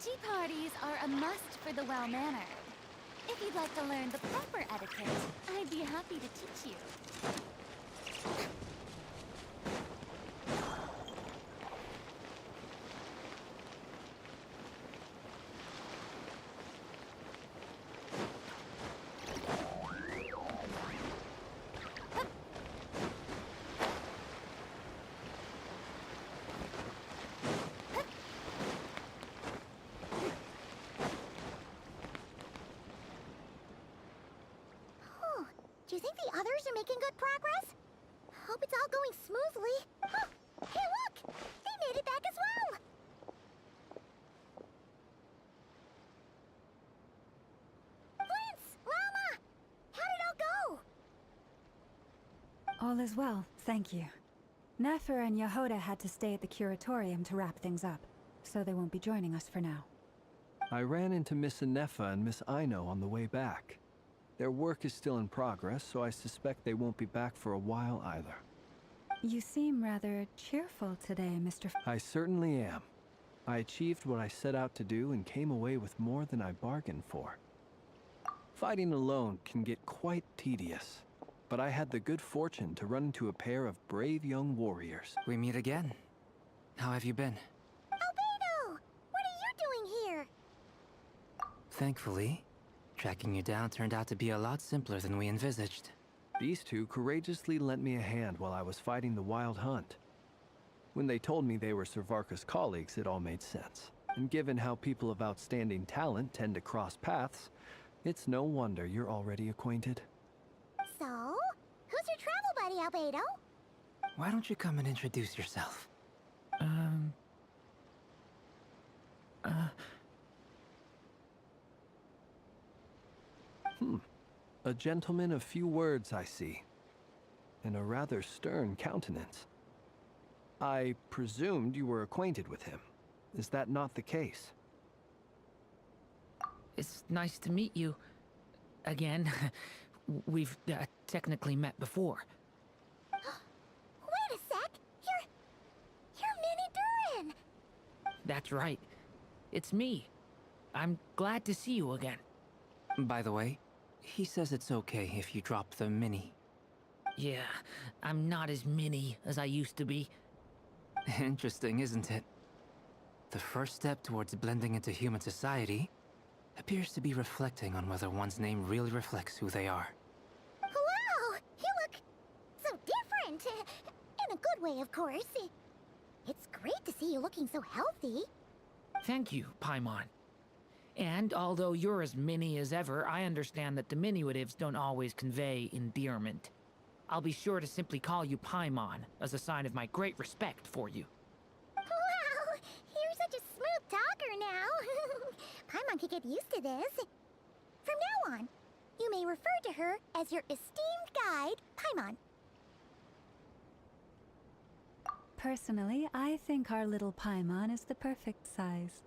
Tea parties are a must for the well-mannered. If you'd like to learn the proper etiquette, I'd be happy to teach you. Do you think the others are making good progress? Hope it's all going smoothly. Oh, hey look! They made it back as well! Prince! Llama! How did it all go? All is well, thank you. Nefer and Yehoda had to stay at the curatorium to wrap things up, so they won't be joining us for now. I ran into Miss Anefa and Miss Aino on the way back. Their work is still in progress, so I suspect they won't be back for a while either. You seem rather cheerful today, Mr. I certainly am. I achieved what I set out to do and came away with more than I bargained for. Fighting alone can get quite tedious, but I had the good fortune to run into a pair of brave young warriors. We meet again. How have you been? Albedo! What are you doing here? Thankfully, tracking you down turned out to be a lot simpler than we envisaged. These two courageously lent me a hand while I was fighting the wild hunt. When they told me they were Servarka's colleagues, it all made sense. And given how people of outstanding talent tend to cross paths, it's no wonder you're already acquainted. So, who's your travel buddy, Albedo? Why don't you come and introduce yourself? A gentleman of few words, I see. And a rather stern countenance. I presumed you were acquainted with him. Is that not the case? It's nice to meet you. Again. We've technically met before. Wait a sec! You're Minnie Durin! That's right. It's me. I'm glad to see you again. By the way, he says it's okay if you drop the mini. Yeah, I'm not as mini as I used to be. Interesting, isn't it? The first step towards blending into human society appears to be reflecting on whether one's name really reflects who they are. Wow! You look so different! In a good way, of course. It's great to see you looking so healthy. Thank you, Paimon. And although you're as mini as ever, I understand that diminutives don't always convey endearment. I'll be sure to simply call you Paimon, as a sign of my great respect for you. Wow! You're such a smooth talker now. Paimon could get used to this. From now on, you may refer to her as your esteemed guide, Paimon. Personally, I think our little Paimon is the perfect size.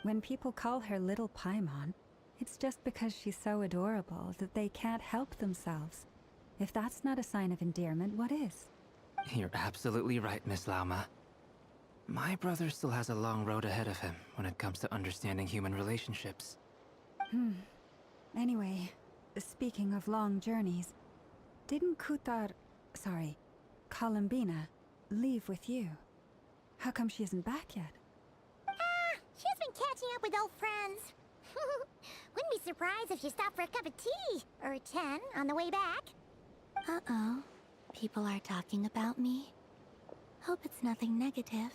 When people call her Little Paimon, it's just because she's so adorable that they can't help themselves. If that's not a sign of endearment, what is? You're absolutely right, Miss Lauma. My brother still has a long road ahead of him when it comes to understanding human relationships. Anyway, speaking of long journeys, didn't Columbina, leave with you? How come she isn't back yet? She's been catching up with old friends. Wouldn't be surprised if she stopped for a cup of tea or 10 on the way back. Uh-oh. People are talking about me. Hope it's nothing negative.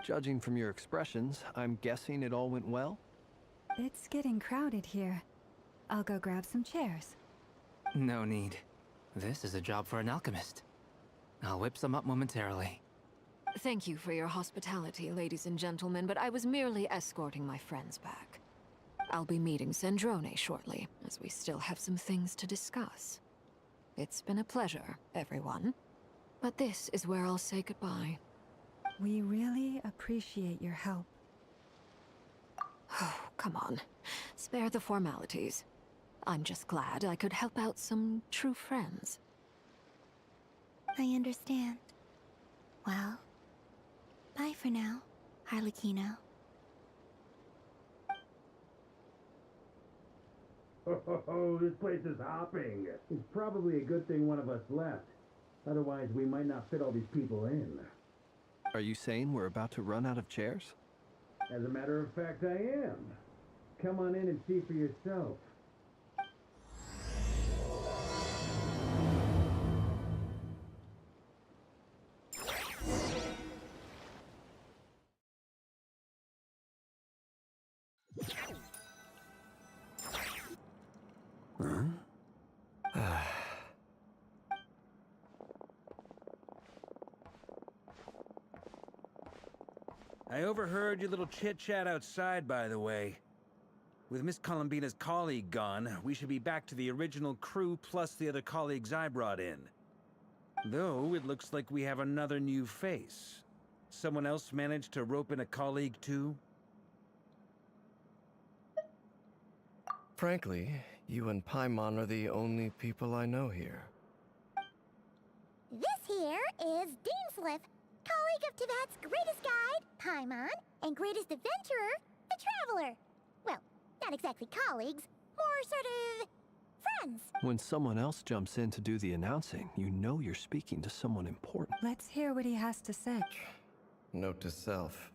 Judging from your expressions, I'm guessing it all went well? It's getting crowded here. I'll go grab some chairs. No need. This is a job for an alchemist. I'll whip some up momentarily. Thank you for your hospitality, ladies and gentlemen, but I was merely escorting my friends back. I'll be meeting Sandrone shortly, as we still have some things to discuss. It's been a pleasure, everyone. But this is where I'll say goodbye. We really appreciate your help. Oh, come on. Spare the formalities. I'm just glad I could help out some true friends. I understand. Well, bye for now, Harlequino. Oh, this place is hopping. It's probably a good thing one of us left. Otherwise, we might not fit all these people in. Are you saying we're about to run out of chairs? As a matter of fact, I am. Come on in and see for yourself. I overheard your little chit-chat outside, by the way. With Miss Columbina's colleague gone, we should be back to the original crew plus the other colleagues I brought in. Though, it looks like we have another new face. Someone else managed to rope in a colleague, too? Frankly, you and Paimon are the only people I know here. This here is Deansliff, colleague of Tibet's greatest guide, Paimon, and greatest adventurer, the Traveler. Well, not exactly colleagues, more sort of friends. When someone else jumps in to do the announcing, you know you're speaking to someone important. Let's hear what he has to say. Note to self.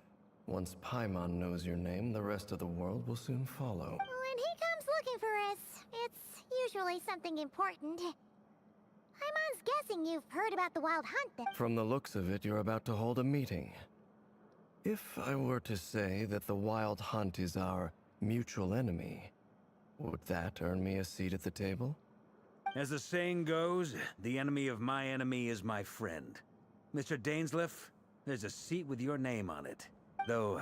Once Paimon knows your name, the rest of the world will soon follow. When he comes looking for us, it's usually something important. Paimon's guessing you've heard about the Wild Hunt that... From the looks of it, you're about to hold a meeting. If I were to say that the Wild Hunt is our mutual enemy, would that earn me a seat at the table? As the saying goes, the enemy of my enemy is my friend. Mr. Dainsliff, there's a seat with your name on it. Though,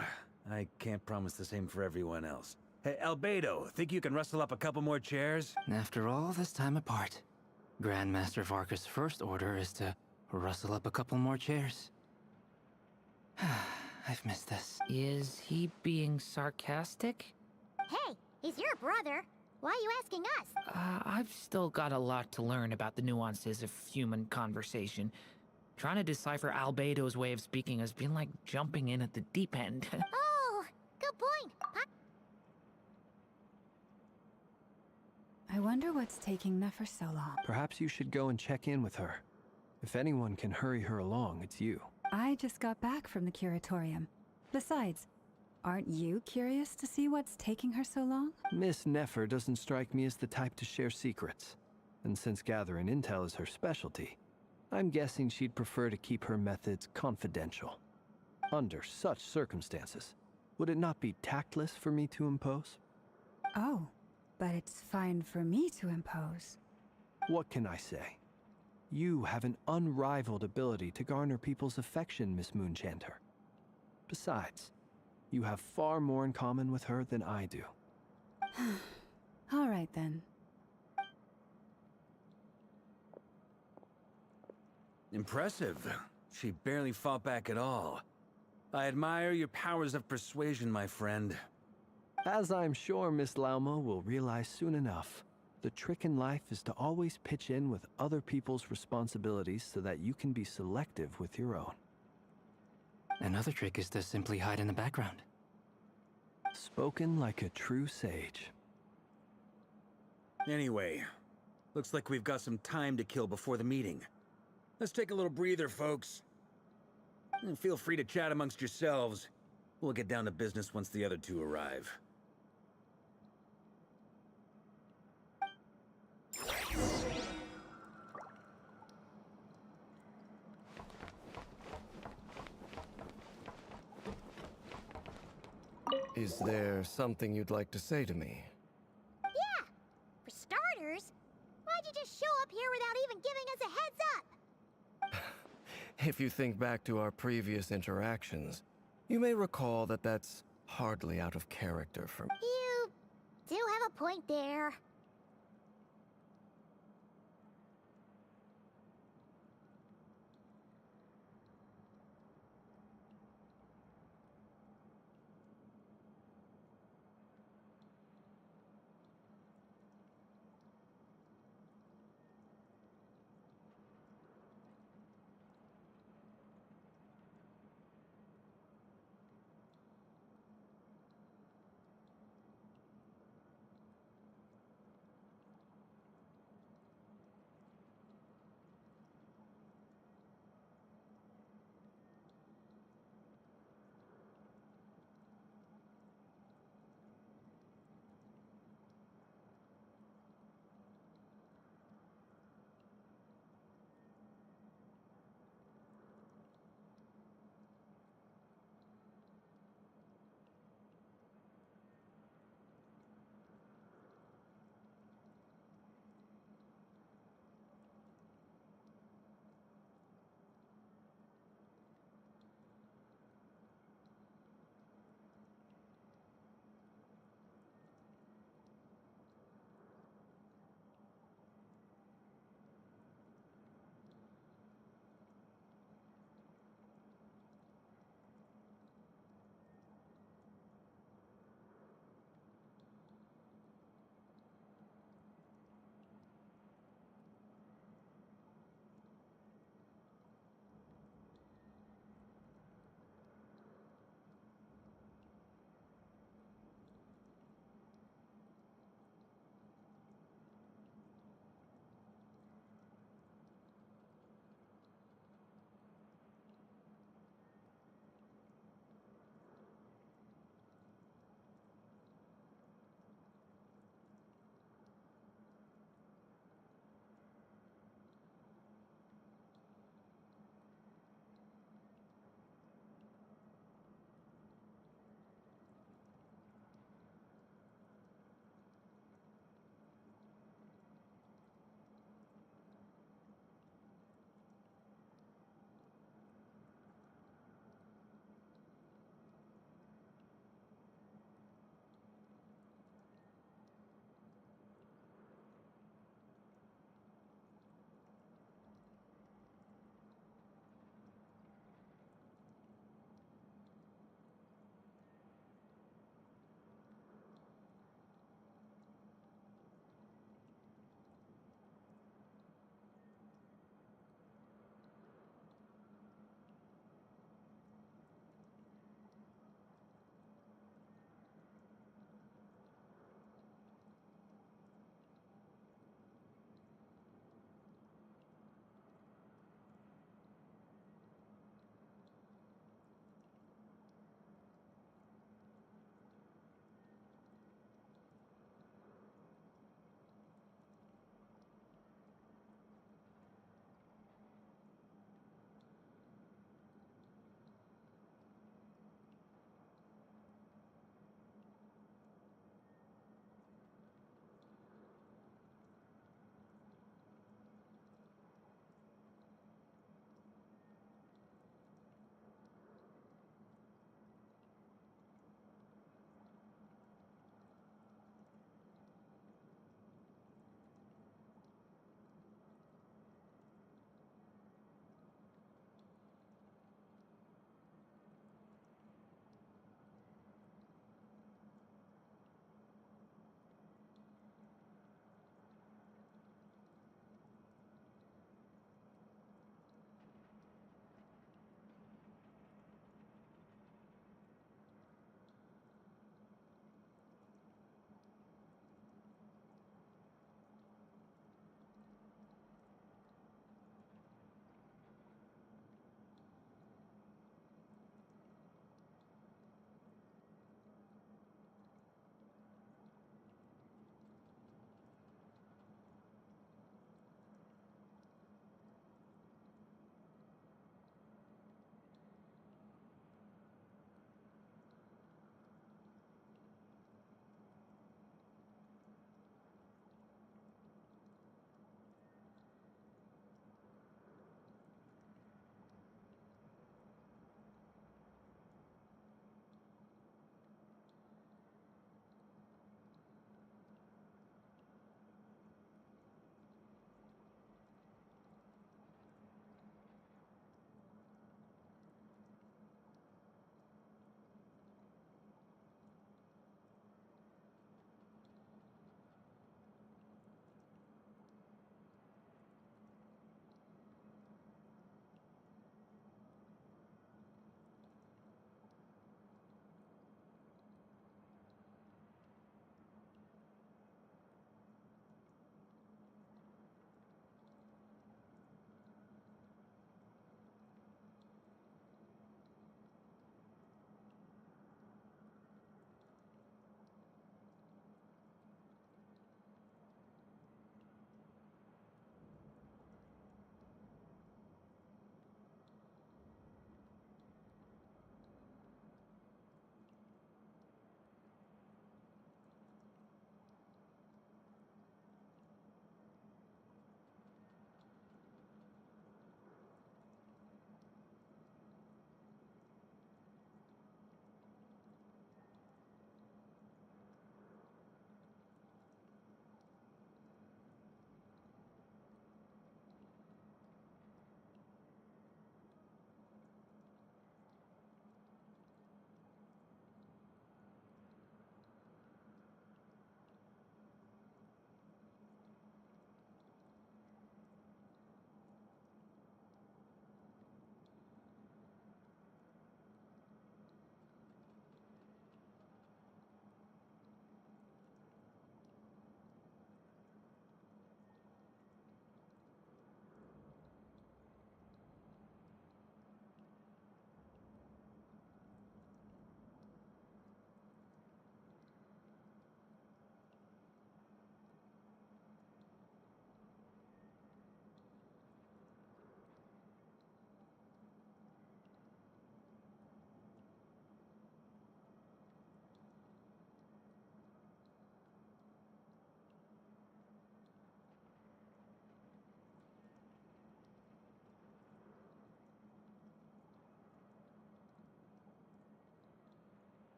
I can't promise the same for everyone else. Hey, Albedo, think you can rustle up a couple more chairs? After all this time apart, Grandmaster Varka's first order is to rustle up a couple more chairs. I've missed this. Is he being sarcastic? Hey, he's your brother. Why are you asking us? I've still got a lot to learn about the nuances of human conversation. Trying to decipher Albedo's way of speaking has been like jumping in at the deep end. Oh, good point. I wonder what's taking Nefer so long. Perhaps you should go and check in with her. If anyone can hurry her along, it's you. I just got back from the curatorium. Besides, aren't you curious to see what's taking her so long? Miss Nefer doesn't strike me as the type to share secrets. And since gathering intel is her specialty, I'm guessing she'd prefer to keep her methods confidential. Under such circumstances, would it not be tactless for me to impose? Oh, but it's fine for me to impose. What can I say? You have an unrivaled ability to garner people's affection, Miss Moonchanter. Besides, you have far more in common with her than I do. All right then. Impressive. She barely fought back at all. I admire your powers of persuasion, my friend. As I'm sure Miss Lauma will realize soon enough, the trick in life is to always pitch in with other people's responsibilities so that you can be selective with your own. Another trick is to simply hide in the background. Spoken like a true sage. Anyway, looks like we've got some time to kill before the meeting. Let's take a little breather, folks. And feel free to chat amongst yourselves. We'll get down to business once the other two arrive. Is there something you'd like to say to me? Yeah, for starters, why'd you just show up here without even giving us a heads up? If you think back to our previous interactions, you may recall that that's hardly out of character for me. You do have a point there.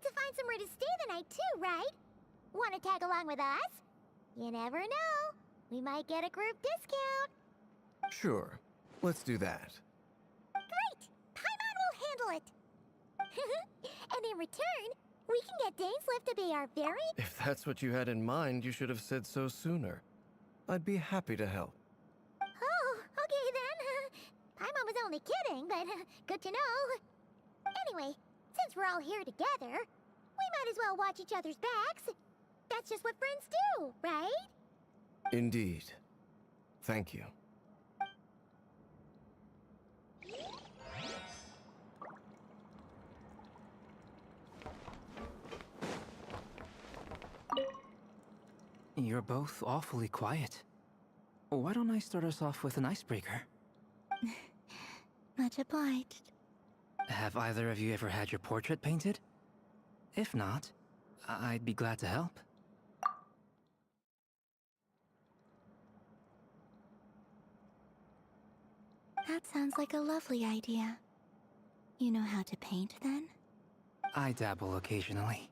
to find somewhere to stay the night too, right? Want to tag along with us? You never know. We might get a group discount. Sure, let's do that. Great! Paimon will handle it. And in return, we can get Dainslift to be our very... If that's what you had in mind, you should have said so sooner. I'd be happy to help. Oh, okay then. Paimon was only kidding, but good to know. Anyway, since we're all here together, we might as well watch each other's backs. That's just what friends do, right? Indeed. Thank you. You're both awfully quiet. Why don't I start us off with an icebreaker? Much obliged. Have either of you ever had your portrait painted? If not, I'd be glad to help. That sounds like a lovely idea. You know how to paint, then? I dabble occasionally.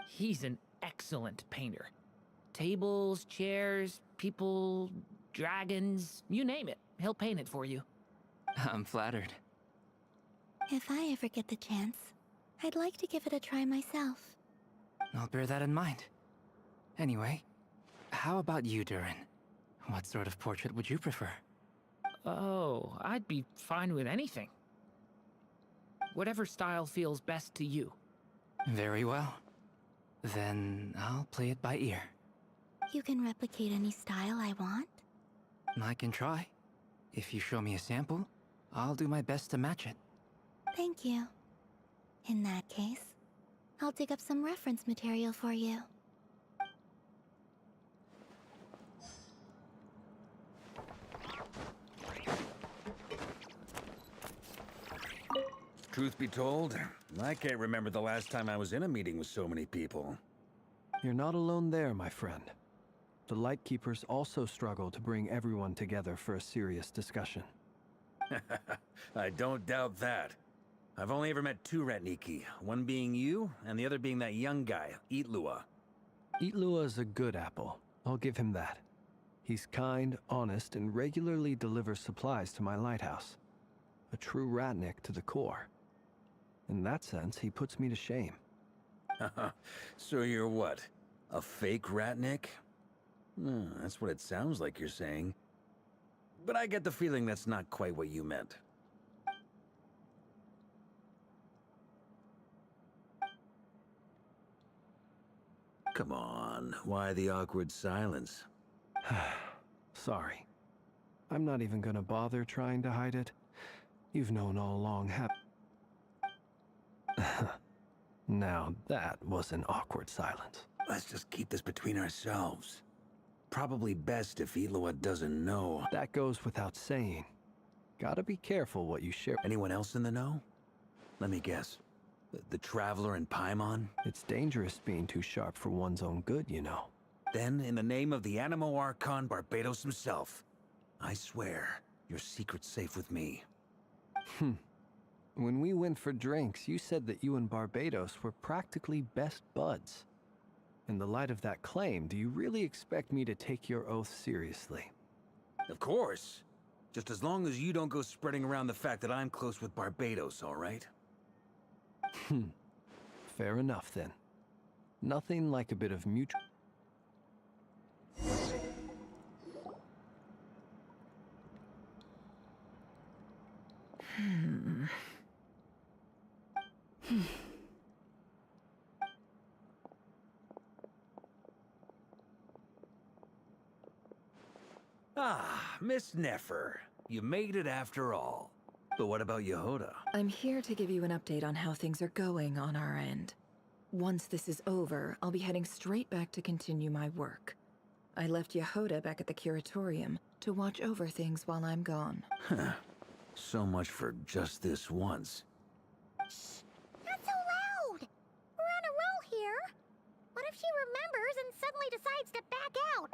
He's an excellent painter. Tables, chairs, people, dragons, you name it. He'll paint it for you. I'm flattered. If I ever get the chance, I'd like to give it a try myself. I'll bear that in mind. Anyway, how about you, Durin? What sort of portrait would you prefer? Oh, I'd be fine with anything. Whatever style feels best to you. Very well. Then I'll play it by ear. You can replicate any style I want? I can try. If you show me a sample, I'll do my best to match it. Thank you. In that case, I'll dig up some reference material for you. Truth be told, I can't remember the last time I was in a meeting with so many people. You're not alone there, my friend. The Lightkeepers also struggle to bring everyone together for a serious discussion. I don't doubt that. I've only ever met two Ratniki, one being you, and the other being that young guy, Eatlua. Eatlua is a good apple. I'll give him that. He's kind, honest, and regularly delivers supplies to my lighthouse. A true Ratnik to the core. In that sense, he puts me to shame. So you're what? A fake Ratnik? That's what it sounds like you're saying. But I get the feeling that's not quite what you meant. Come on, why the awkward silence? Sorry. I'm not even gonna bother trying to hide it. You've known all along, Now that was an awkward silence. Let's just keep this between ourselves. Probably best if Eloa doesn't know. That goes without saying. Gotta be careful what you share. Anyone else in the know? Let me guess. The Traveler and Paimon? It's dangerous being too sharp for one's own good, you know. Then, in the name of the Animo Archon Barbados himself, I swear, your secret's safe with me. When we went for drinks, you said that you and Barbados were practically best buds. In the light of that claim, do you really expect me to take your oath seriously? Of course. Just as long as you don't go spreading around the fact that I'm close with Barbados, all right? Fair enough, then. Nothing like a bit of mutual... Ah, Miss Nefer. You made it after all. But what about Yehoda? I'm here to give you an update on how things are going on our end. Once this is over, I'll be heading straight back to continue my work. I left Yehoda back at the Curatorium to watch over things while I'm gone. So much for just this once. Shh! Not so loud! We're on a roll here. What if she remembers and suddenly decides to back out?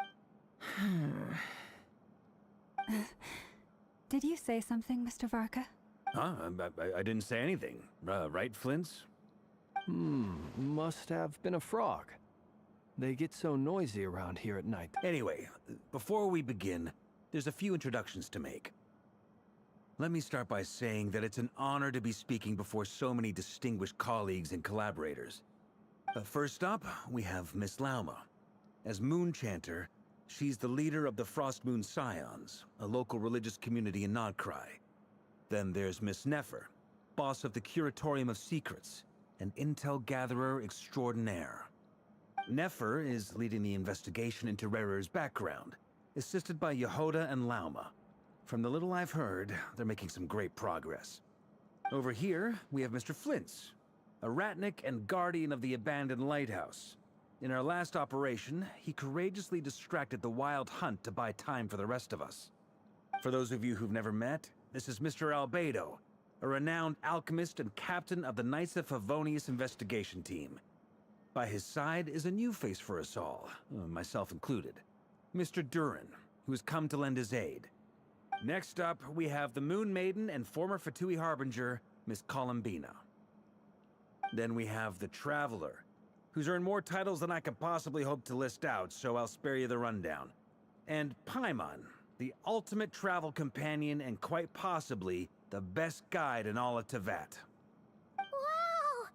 Did you say something, Mr. Varka? Huh? I didn't say anything. Right, Flint's? Must have been a frog. They get so noisy around here at night. Anyway, before we begin, there's a few introductions to make. Let me start by saying that it's an honor to be speaking before so many distinguished colleagues and collaborators. First up, we have Miss Lauma. As Moon Chanter, she's the leader of the Frost Moon Scions, a local religious community in Nodcry. Then there's Miss Nefer, boss of the Curatorium of Secrets, an intel gatherer extraordinaire. Nefer is leading the investigation into Rerer's background, assisted by Yehoda and Lauma. From the little I've heard, they're making some great progress. Over here, we have Mr. Flintz, a ratnik and guardian of the abandoned lighthouse. In our last operation, he courageously distracted the Wild Hunt to buy time for the rest of us. For those of you who've never met, this is Mr. Albedo, a renowned alchemist and captain of the Knights of Favonius investigation team. By his side is a new face for us all, myself included, Mr. Durin, who has come to lend his aid. Next up, we have the Moon Maiden and former Fatui Harbinger, Miss Columbina. Then we have the Traveler, who's earned more titles than I could possibly hope to list out, so I'll spare you the rundown. And Paimon, the ultimate travel companion and quite possibly the best guide in all of Tevat. Wow!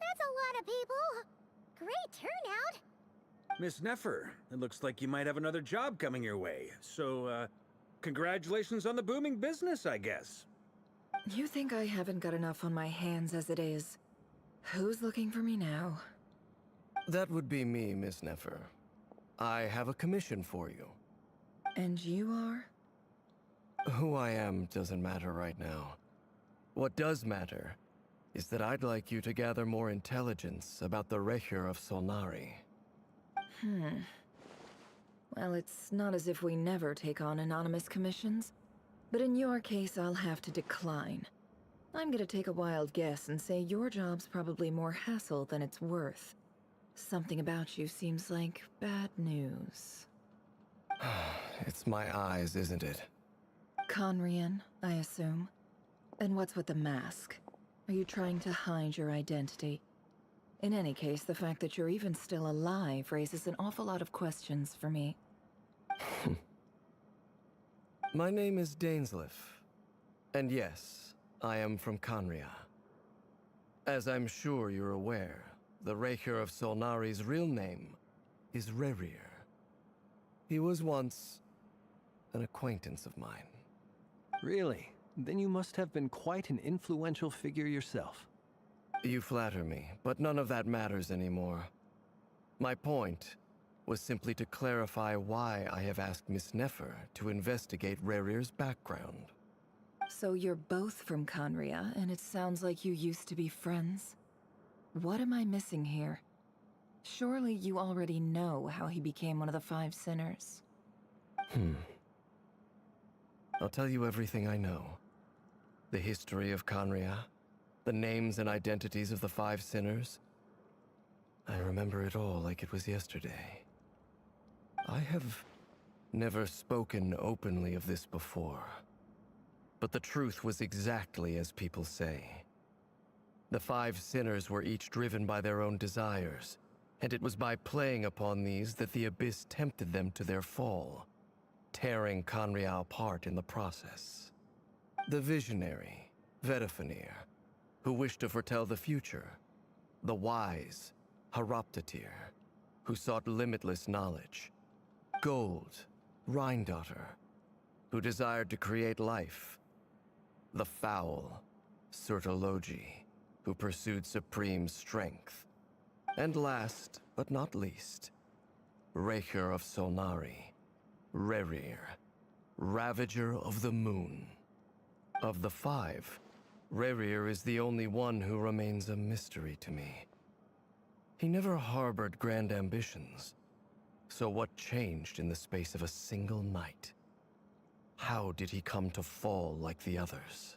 That's a lot of people! Great turnout! Miss Nefer, it looks like you might have another job coming your way, so, congratulations on the booming business, I guess. You think I haven't got enough on my hands as it is? Who's looking for me now? That would be me, Miss Nefer. I have a commission for you. And you are? Who I am doesn't matter right now. What does matter is that I'd like you to gather more intelligence about the Recher of Solnari. Well, it's not as if we never take on anonymous commissions. But in your case, I'll have to decline. I'm gonna take a wild guess and say your job's probably more hassle than it's worth. Something about you seems like bad news. It's my eyes, isn't it? Conrian, I assume. And what's with the mask? Are you trying to hide your identity? In any case, the fact that you're even still alive raises an awful lot of questions for me. My name is Dainsleif. And yes, I am from Conria. As I'm sure you're aware, the Recher of Solnari's real name is Rerir. He was once an acquaintance of mine. Really? Then you must have been quite an influential figure yourself. You flatter me, but none of that matters anymore. My point was simply to clarify why I have asked Miss Nefer to investigate Rerir's background. So you're both from Conria, and it sounds like you used to be friends? What am I missing here? Surely you already know how he became one of the Five Sinners. I'll tell you everything I know. The history of Conria, the names and identities of the Five Sinners. I remember it all like it was yesterday. I have never spoken openly of this before. But the truth was exactly as people say. The Five Sinners were each driven by their own desires, and it was by playing upon these that the Abyss tempted them to their fall, tearing Conria apart in the process. The visionary, Vedafenir, who wished to foretell the future. The wise, Haroptatir, who sought limitless knowledge. Gold, Rhindaughter, who desired to create life. The foul, Surtologi, who pursued supreme strength. And last, but not least, Recher of Solnari, Rerir, Ravager of the Moon. Of the five, Rerir is the only one who remains a mystery to me. He never harbored grand ambitions. So what changed in the space of a single night? How did he come to fall like the others?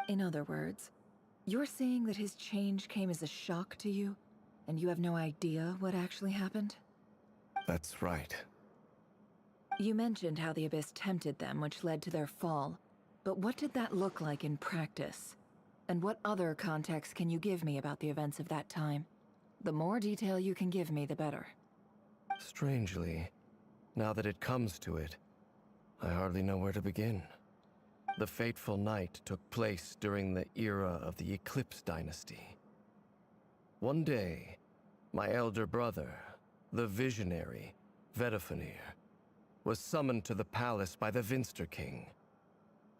In other words, you're saying that his change came as a shock to you, and you have no idea what actually happened? That's right. You mentioned how the Abyss tempted them, which led to their fall. But what did that look like in practice? And what other context can you give me about the events of that time? The more detail you can give me, the better. Strangely, now that it comes to it, I hardly know where to begin. The fateful night took place during the era of the Eclipse Dynasty. One day, my elder brother, the visionary, Vedifenir, was summoned to the palace by the Vinster King,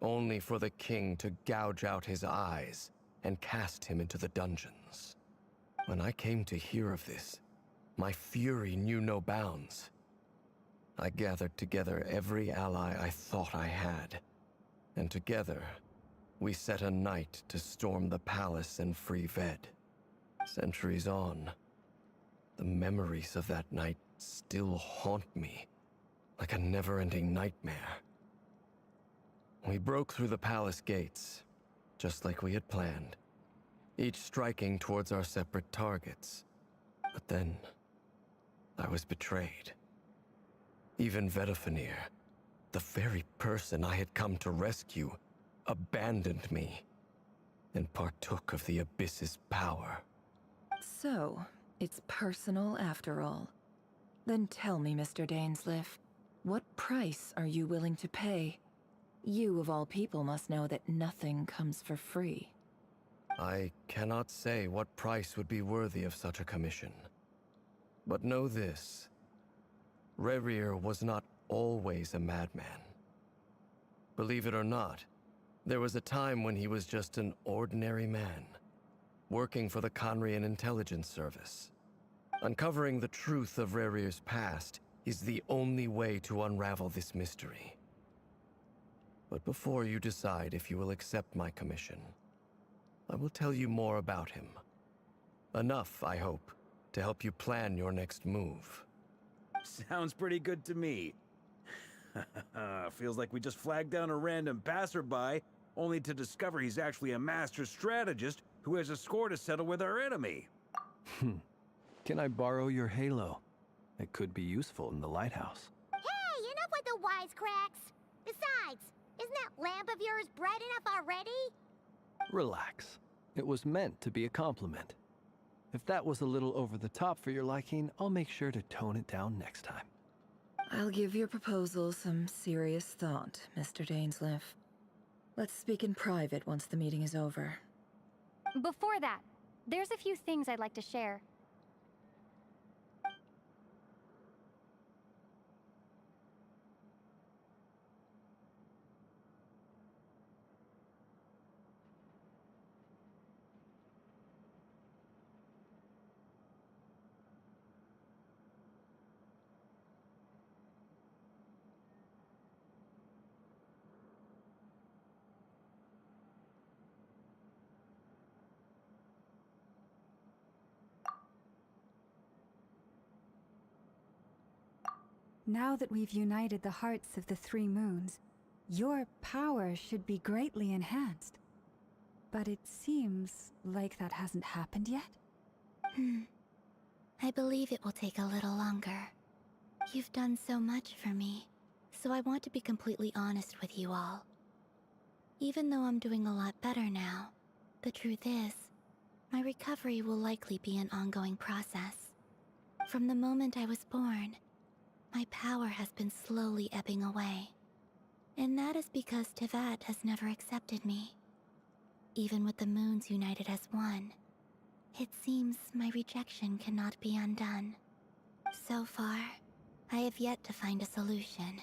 only for the king to gouge out his eyes and cast him into the dungeons. When I came to hear of this, my fury knew no bounds. I gathered together every ally I thought I had, and together, we set a night to storm the palace and free Ved. Centuries on, the memories of that night still haunt me like a never-ending nightmare. We broke through the palace gates, just like we had planned, each striking towards our separate targets. But then, I was betrayed. Even Vedifenir, the very person I had come to rescue, abandoned me and partook of the Abyss's power. So, it's personal after all. Then tell me, Mr. Dainsleif, what price are you willing to pay? You, of all people, must know that nothing comes for free. I cannot say what price would be worthy of such a commission. But know this. Rerir was not always a madman. Believe it or not, there was a time when he was just an ordinary man, working for the Conrian Intelligence Service. Uncovering the truth of Rerir's past is the only way to unravel this mystery. But before you decide if you will accept my commission, I will tell you more about him. Enough, I hope, to help you plan your next move. Sounds pretty good to me. Feels like we just flagged down a random passerby, only to discover he's actually a master strategist who has a score to settle with our enemy. Can I borrow your halo? It could be useful in the lighthouse. Hey, enough with the wisecracks! Besides, isn't that lamp of yours bright enough already? Relax. It was meant to be a compliment. If that was a little over the top for your liking, I'll make sure to tone it down next time. I'll give your proposal some serious thought, Mr. Dainsleif. Let's speak in private once the meeting is over. Before that, there's a few things I'd like to share. Now that we've united the hearts of the three moons, your power should be greatly enhanced. But it seems like that hasn't happened yet? I believe it will take a little longer. You've done so much for me, so I want to be completely honest with you all. Even though I'm doing a lot better now, the truth is, my recovery will likely be an ongoing process. From the moment I was born, my power has been slowly ebbing away. And that is because Tevat has never accepted me. Even with the moons united as one, it seems my rejection cannot be undone. So far, I have yet to find a solution.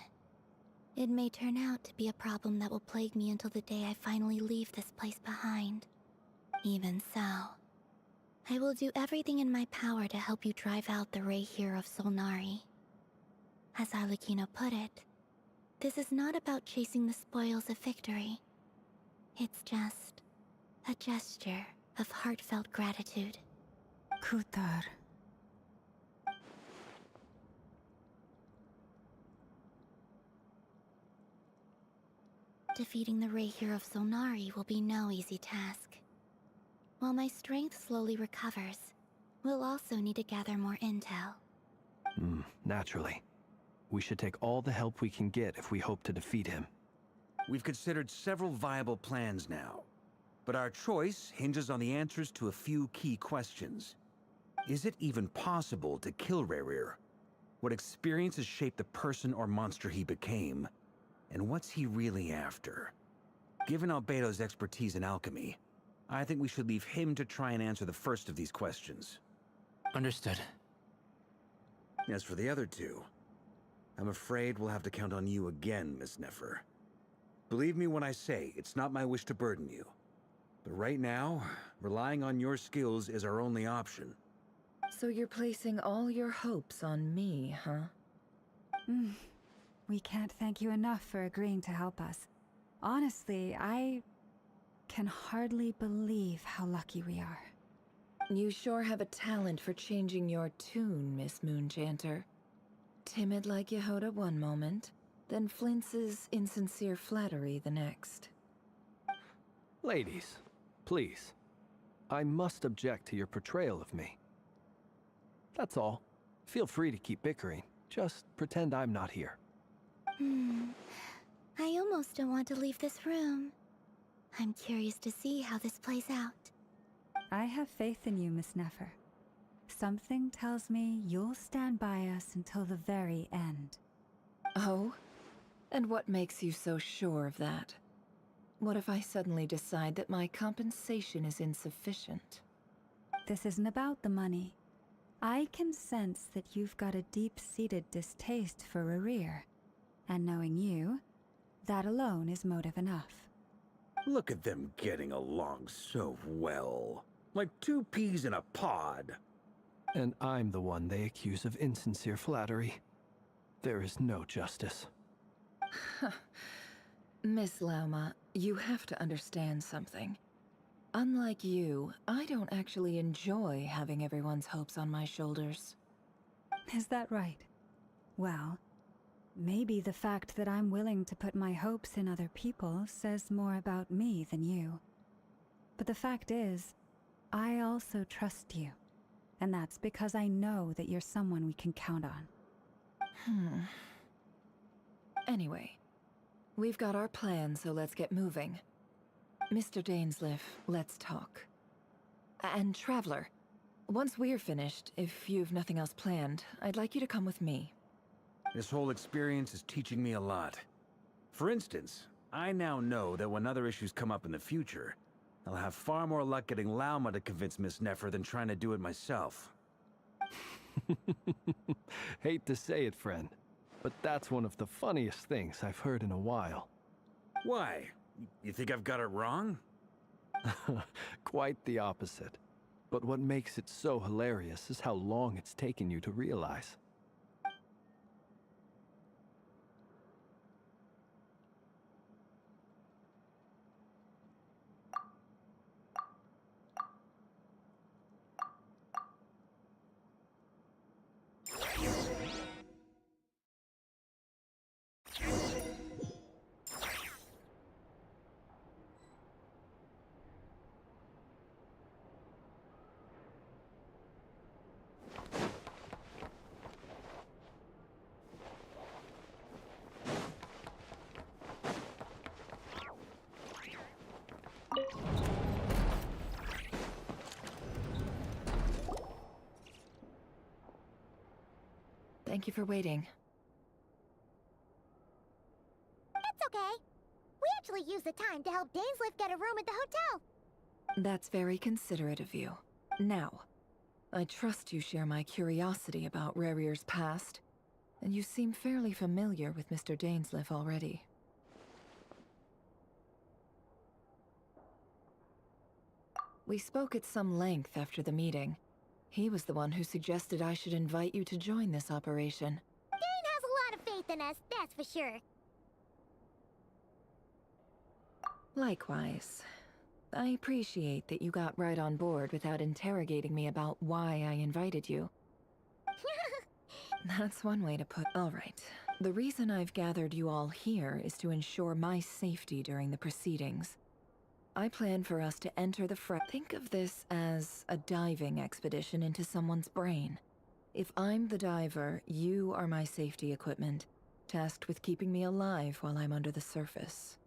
It may turn out to be a problem that will plague me until the day I finally leave this place behind. Even so, I will do everything in my power to help you drive out the Ray here of Solnari. As Arlecchino put it, this is not about chasing the spoils of victory. It's just a gesture of heartfelt gratitude. Kutar. Defeating the Ray here of Solnari will be no easy task. While my strength slowly recovers, we'll also need to gather more intel. Naturally. We should take all the help we can get if we hope to defeat him. We've considered several viable plans now. But our choice hinges on the answers to a few key questions. Is it even possible to kill Rerir? What experiences shaped the person or monster he became? And what's he really after? Given Albedo's expertise in alchemy, I think we should leave him to try and answer the first of these questions. Understood. As for the other two, I'm afraid we'll have to count on you again, Miss Nefer. Believe me when I say it's not my wish to burden you. But right now, relying on your skills is our only option. So you're placing all your hopes on me, huh? We can't thank you enough for agreeing to help us. Honestly, I can hardly believe how lucky we are. You sure have a talent for changing your tune, Miss Moonchanter. Timid like Yehoda one moment, then flinches insincere flattery the next. Ladies, please. I must object to your portrayal of me. That's all. Feel free to keep bickering. Just pretend I'm not here. I almost don't want to leave this room. I'm curious to see how this plays out. I have faith in you, Miss Nefer. Something tells me you'll stand by us until the very end. Oh? And what makes you so sure of that? What if I suddenly decide that my compensation is insufficient? This isn't about the money. I can sense that you've got a deep-seated distaste for Rerir. And knowing you, that alone is motive enough. Look at them getting along so well. Like two peas in a pod. And I'm the one they accuse of insincere flattery. There is no justice. Miss Lauma, you have to understand something. Unlike you, I don't actually enjoy having everyone's hopes on my shoulders. Is that right? Well, maybe the fact that I'm willing to put my hopes in other people says more about me than you. But the fact is, I also trust you. And that's because I know that you're someone we can count on. Anyway, we've got our plan, so let's get moving. Mr. Dainsleif, let's talk. And Traveler, once we're finished, if you've nothing else planned, I'd like you to come with me. This whole experience is teaching me a lot. For instance, I now know that when other issues come up in the future, I'll have far more luck getting Lauma to convince Miss Nefer than trying to do it myself. Hate to say it, friend, but that's one of the funniest things I've heard in a while. Why? You think I've got it wrong? Quite the opposite. But what makes it so hilarious is how long it's taken you to realize. Thank you for waiting. It's okay. We actually used the time to help Dainsleif get a room at the hotel. That's very considerate of you. Now, I trust you share my curiosity about Rerir's past, and you seem fairly familiar with Mr. Dainsleif already. We spoke at some length after the meeting. He was the one who suggested I should invite you to join this operation. Dane has a lot of faith in us, that's for sure. Likewise. I appreciate that you got right on board without interrogating me about why I invited you. That's one way to put... All right. The reason I've gathered you all here is to ensure my safety during the proceedings. I plan for us to enter the Think of this as a diving expedition into someone's brain. If I'm the diver, you are my safety equipment, tasked with keeping me alive while I'm under the surface.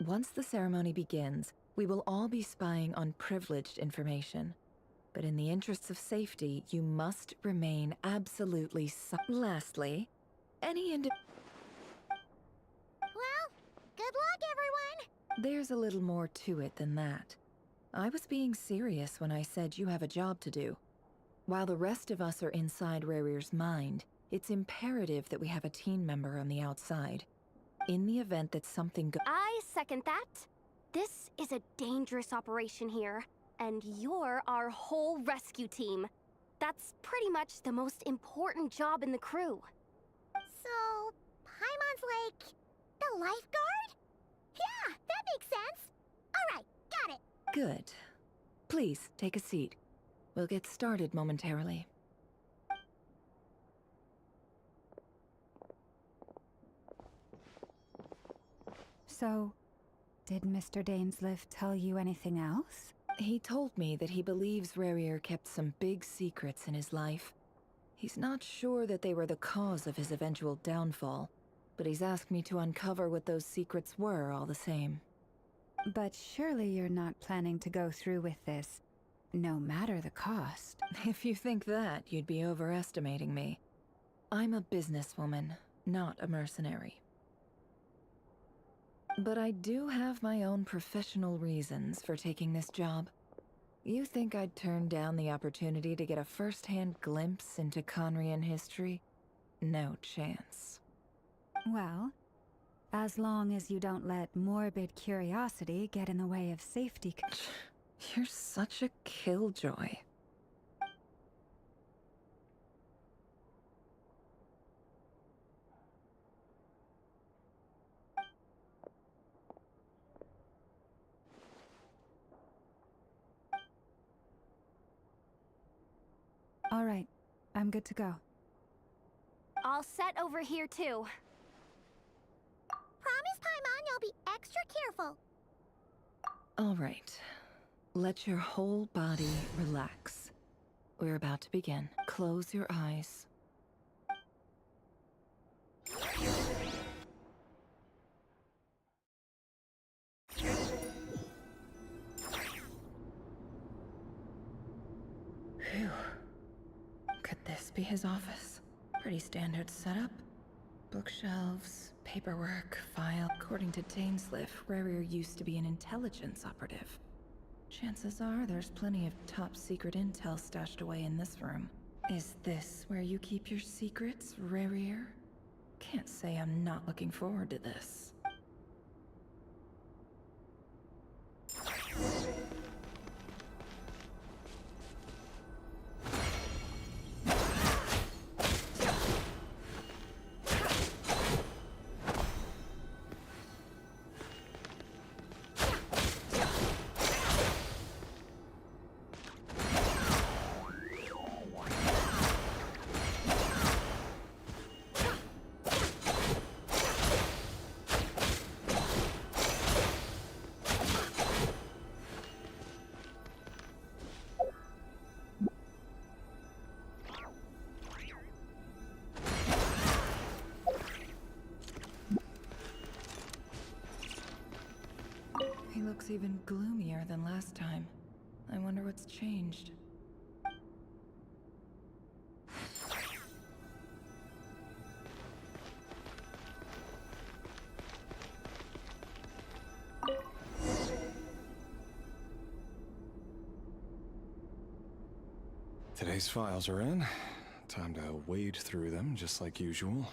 Once the ceremony begins, We will all be spying on privileged information. But in the interests of safety, you must remain absolutely Lastly, any Well, good luck, everyone! There's a little more to it than that. I was being serious when I said you have a job to do. While the rest of us are inside Rarier's mind, it's imperative that we have a team member on the outside. In the event that something I second that. This is a dangerous operation here, and you're our whole rescue team. That's pretty much the most important job in the crew. So, Paimon's like the lifeguard? Yeah, that makes sense. Alright, got it. Good. Please, take a seat. We'll get started momentarily. So, did Mr. Dainsliff tell you anything else? He told me that he believes Rarier kept some big secrets in his life. He's not sure that they were the cause of his eventual downfall, but he's asked me to uncover what those secrets were all the same. But surely you're not planning to go through with this, no matter the cost. If you think that, you'd be overestimating me. I'm a businesswoman, not a mercenary. But I do have my own professional reasons for taking this job. You think I'd turn down the opportunity to get a first-hand glimpse into Conrian history? No chance. Well, as long as you don't let morbid curiosity get in the way of safety. You're such a killjoy. All right, I'm good to go. All set over here, too. Promise, Paimon, you'll be extra careful. All right. Let your whole body relax. We're about to begin. Close your eyes. Phew. Could this be his office? Pretty standard setup. Bookshelves, paperwork, file. According to Dainsliff, Rarier used to be an intelligence operative. Chances are there's plenty of top-secret intel stashed away in this room. Is this where you keep your secrets, Rarier? Can't say I'm not looking forward to this. He looks even gloomier than last time. I wonder what's changed. Today's files are in. Time to wade through them, just like usual.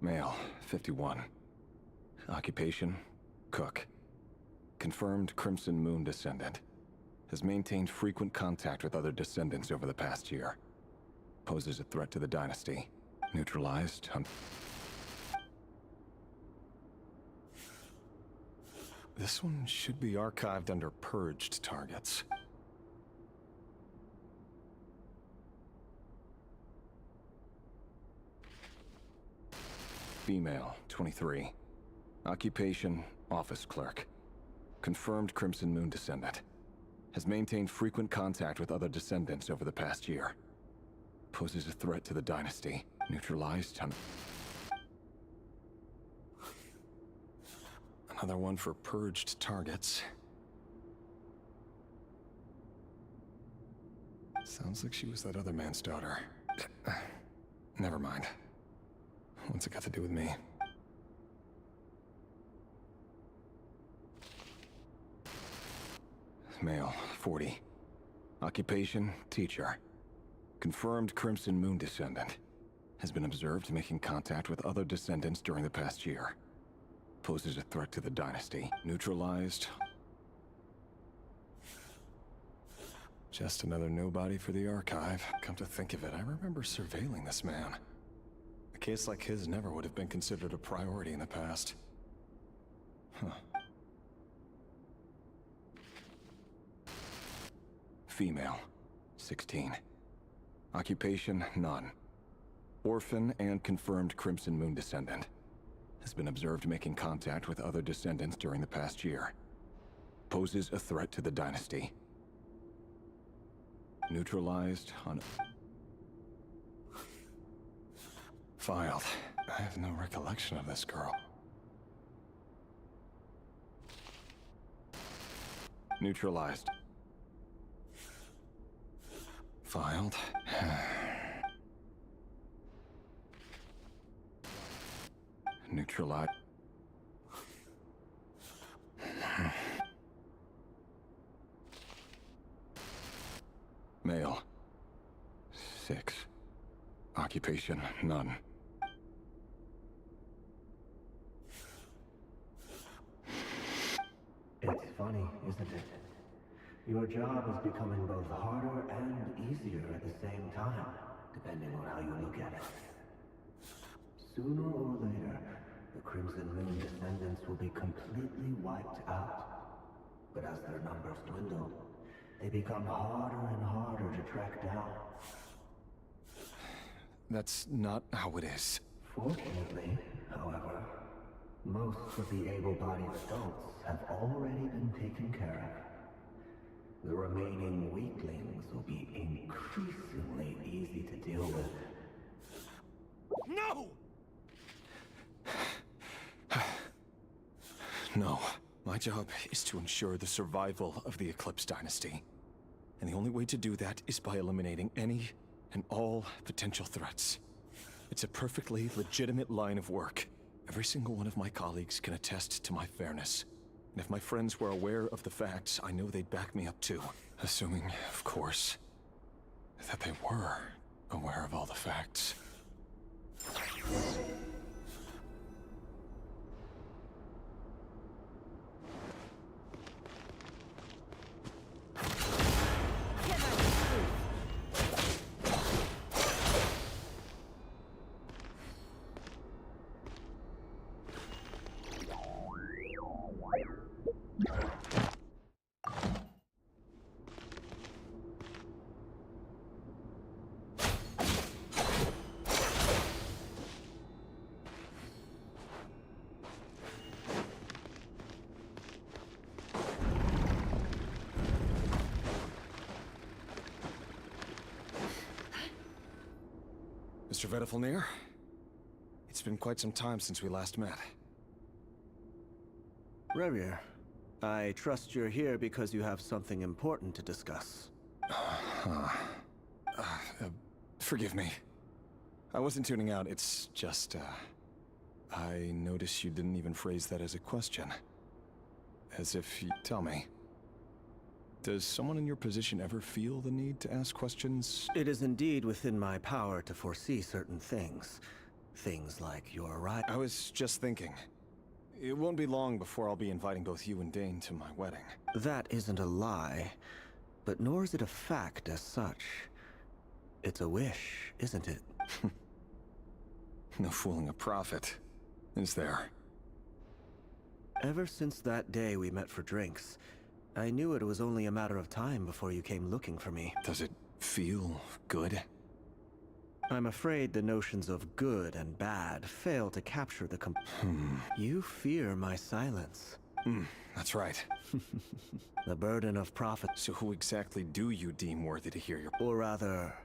Male, 51. Occupation, cook. Confirmed Crimson Moon descendant. Has maintained frequent contact with other descendants over the past year. Poses a threat to the dynasty. Neutralized. This one should be archived under purged targets. Female, 23. Occupation, office clerk. Confirmed Crimson Moon descendant. Has maintained frequent contact with other descendants over the past year. Poses a threat to the dynasty. Neutralized on... Another one for purged targets. Sounds like she was that other man's daughter. Never mind. What's it got to do with me? Male, 40. Occupation, teacher. Confirmed Crimson Moon descendant. Has been observed making contact with other descendants during the past year. Poses a threat to the dynasty. Neutralized. Just another nobody for the archive. Come to think of it, I remember surveilling this man. A case like his never would have been considered a priority in the past. Huh. Female, 16. Occupation, none. Orphan and confirmed Crimson Moon descendant. Has been observed making contact with other descendants during the past year. Poses a threat to the dynasty. Neutralized on... Filed. I have no recollection of this girl. Neutralized. Filed. Neutralized. Male. 6. Occupation, none. It's funny, isn't it? Your job is becoming both harder and easier at the same time, depending on how you look at it. Sooner or later, the Crimson Moon descendants will be completely wiped out. But as their numbers dwindle, they become harder and harder to track down. That's not how it is. Fortunately, however, most of the able-bodied adults have already been taken care of. The remaining weaklings will be increasingly easy to deal with. No! No. My job is to ensure the survival of the Eclipse Dynasty. And the only way to do that is by eliminating any and all potential threats. It's a perfectly legitimate line of work. Every single one of my colleagues can attest to my fairness. And if my friends were aware of the facts, I know they'd back me up too. Assuming, of course, that they were aware of all the facts. Mr. Vedifalnir? It's been quite some time since we last met. Rerir, I trust you're here because you have something important to discuss. Forgive me. I wasn't tuning out, it's just, I noticed you didn't even phrase that as a question. As if you... Tell me. Does someone in your position ever feel the need to ask questions? It is indeed within my power to foresee certain things. Things like your right. I was just thinking. It won't be long before I'll be inviting both you and Dane to my wedding. That isn't a lie, but nor is it a fact as such. It's a wish, isn't it? No fooling a prophet, is there? Ever since that day we met for drinks, I knew it was only a matter of time before you came looking for me. Does it feel good? I'm afraid the notions of good and bad fail to capture the You fear my silence. That's right. The burden of prophet. So who exactly do you deem worthy to hear your... Or rather,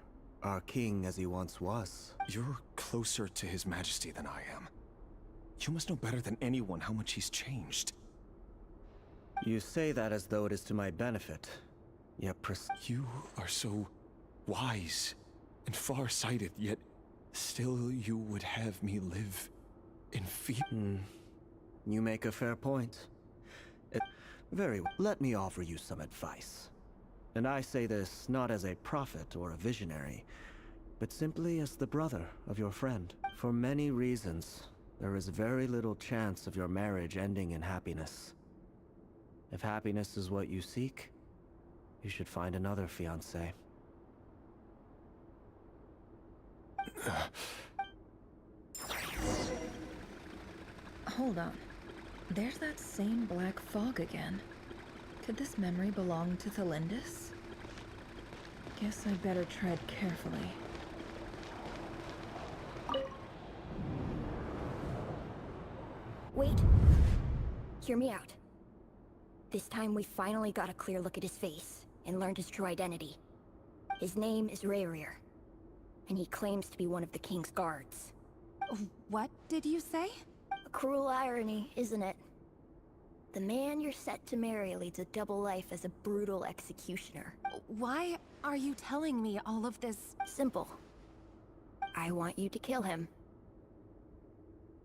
our king as he once was. You're closer to His Majesty than I am. You must know better than anyone how much he's changed. You say that as though it is to my benefit. Yet you are so wise and far-sighted, yet still you would have me live in fear. You make a fair point. Very well. Let me offer you some advice. And I say this not as a prophet or a visionary, but simply as the brother of your friend. For many reasons, there is very little chance of your marriage ending in happiness. If happiness is what you seek, you should find another fiancé. Hold on. There's that same black fog again. Could this memory belong to Thelindis? Guess I'd better tread carefully. Wait. Hear me out. This time we finally got a clear look at his face and learned his true identity. His name is Rayrir, and he claims to be one of the king's guards. What did you say? A cruel irony, isn't it? The man you're set to marry leads a double life as a brutal executioner. Why are you telling me all of this? Simple. I want you to kill him.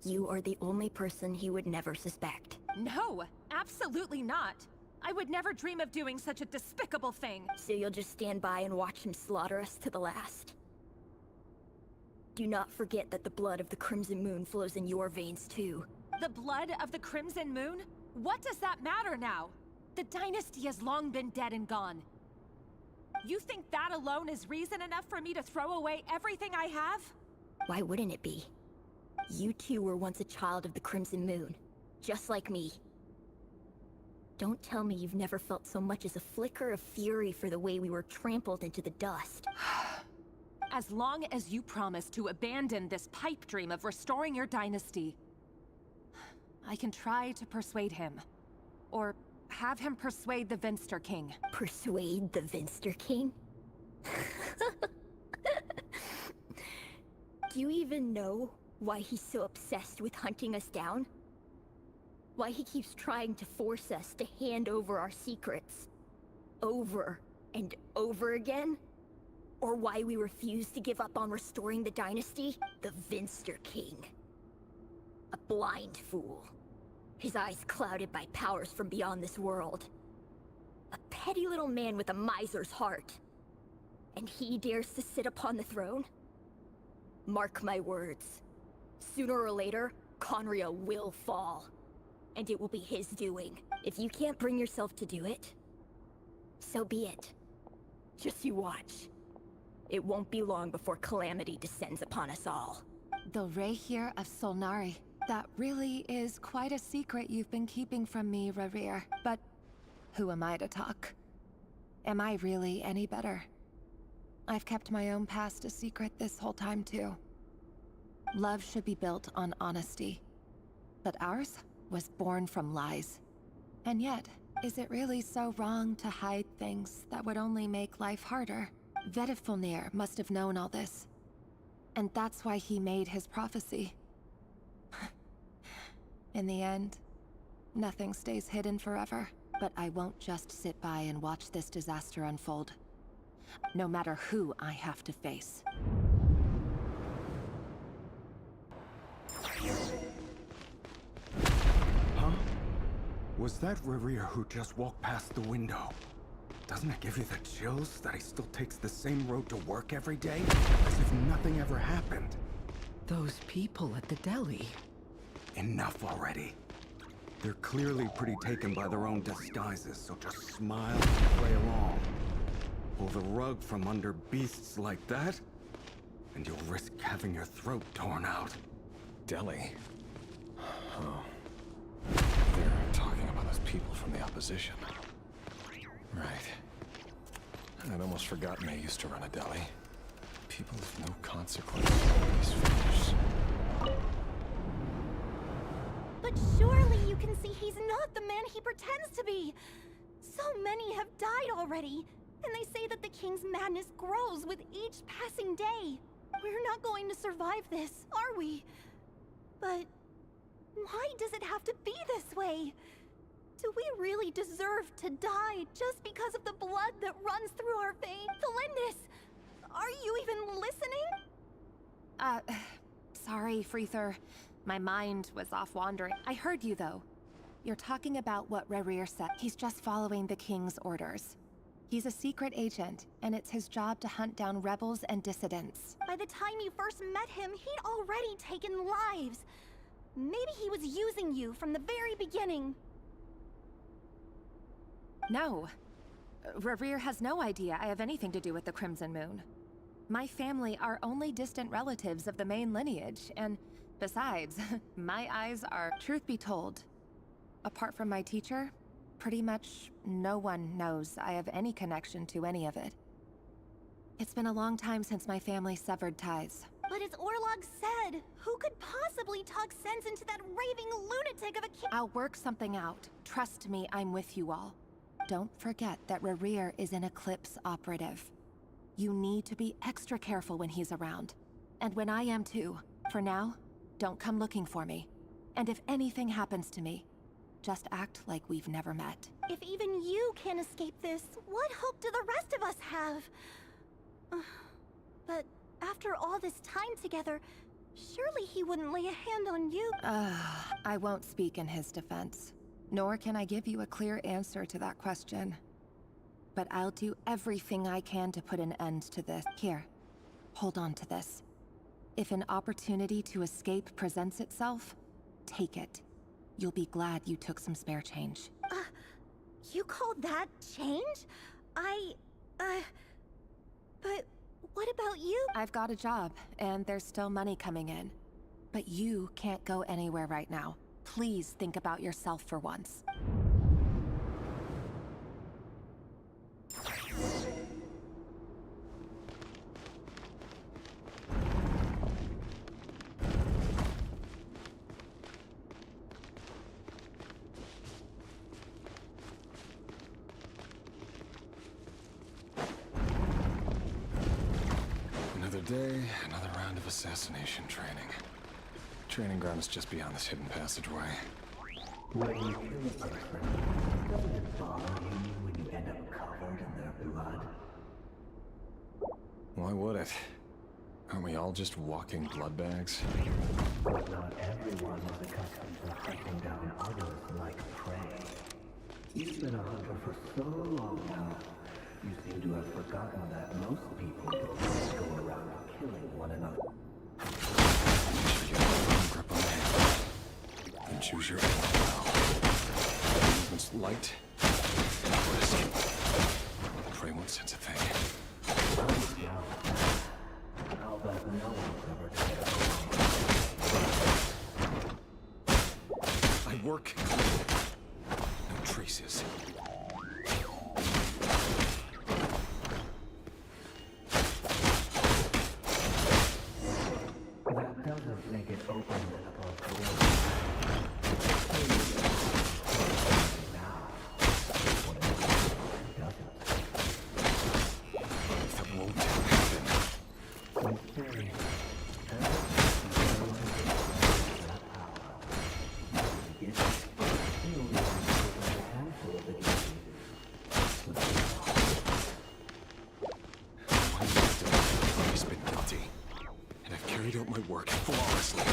You are the only person he would never suspect. No, absolutely not. I would never dream of doing such a despicable thing. So you'll just stand by and watch him slaughter us to the last? Do not forget that the blood of the Crimson Moon flows in your veins too. The blood of the Crimson Moon? What does that matter now? The dynasty has long been dead and gone. You think that alone is reason enough for me to throw away everything I have? Why wouldn't it be? You two were once a child of the Crimson Moon, just like me. Don't tell me you've never felt so much as a flicker of fury for the way we were trampled into the dust. As long as you promise to abandon this pipe dream of restoring your dynasty, I can try to persuade him. Or have him persuade the Vinster King. Persuade the Vinster King? Do you even know why he's so obsessed with hunting us down? Why he keeps trying to force us to hand over our secrets? Over and over again? Or why we refuse to give up on restoring the dynasty? The Vinster King. A blind fool. His eyes clouded by powers from beyond this world. A petty little man with a miser's heart. And he dares to sit upon the throne? Mark my words. Sooner or later, Conria will fall. And it will be his doing. If you can't bring yourself to do it, so be it. Just you watch. It won't be long before calamity descends upon us all. The Rayrir of Solnari. That really is quite a secret you've been keeping from me, Rayrir. But who am I to talk? Am I really any better? I've kept my own past a secret this whole time too. Love should be built on honesty. But ours was born from lies. And yet, is it really so wrong to hide things that would only make life harder? Vedifulnir must have known all this. And that's why he made his prophecy. In the end, nothing stays hidden forever. But I won't just sit by and watch this disaster unfold. No matter who I have to face. Huh? Was that Rayrir who just walked past the window? Doesn't it give you the chills that he still takes the same road to work every day? As if nothing ever happened. Those people at the deli. Enough already. They're clearly pretty taken by their own disguises, so just smile and play along. Pull the rug from under beasts like that, and you'll risk having your throat torn out. Deli? Oh. They're talking about those people from the opposition. Right. I'd almost forgotten they used to run a deli. People of no consequence. These figures. But surely you can see he's not the man he pretends to be! So many have died already. And they say that the king's madness grows with each passing day. We're not going to survive this, are we? But why does it have to be this way? Do we really deserve to die just because of the blood that runs through our veins? Felindis, are you even listening? Sorry, Freether. My mind was off wandering. I heard you, though. You're talking about what Rerir said. He's just following the king's orders. He's a secret agent, and it's his job to hunt down rebels and dissidents. By the time you first met him, he'd already taken lives. Maybe he was using you from the very beginning. No. Rerir has no idea I have anything to do with the Crimson Moon. My family are only distant relatives of the main lineage, and besides, my eyes are, truth be told, apart from my teacher, pretty much no one knows I have any connection to any of it. It's been a long time since my family severed ties. But as Orlog said, who could possibly talk sense into that raving lunatic of a king? I'll work something out. Trust me, I'm with you all. Don't forget that Rerir is an Eclipse operative. You need to be extra careful when he's around. And when I am too. For now, don't come looking for me. And if anything happens to me, just act like we've never met. If even you can't escape this, what hope do the rest of us have? But after all this time together, surely he wouldn't lay a hand on you. I won't speak in his defense. Nor can I give you a clear answer to that question. But I'll do everything I can to put an end to this. Here, hold on to this. If an opportunity to escape presents itself, take it. You'll be glad you took some spare change. You call that change? But what about you? I've got a job, and there's still money coming in. But you can't go anywhere right now. Please think about yourself for once. Another day, another round of assassination training. Training ground is just beyond this hidden passageway. When you kill a person, doesn't it bother you when you end up covered in their blood? Why would it? Aren't we all just walking blood bags? But not everyone is accustomed to hunting down others like prey. You've been a hunter for so long now, you seem to have forgotten that most people don't just go around killing one another. You get a firm grip on the hand. And choose your aim well. Movement's light and brisk. Prey won't sense a thing. How about no one's ever done I work clean. No traces. That doesn't make it open and above board. That won't happen. I've been guilty, and I've carried out my work flawlessly.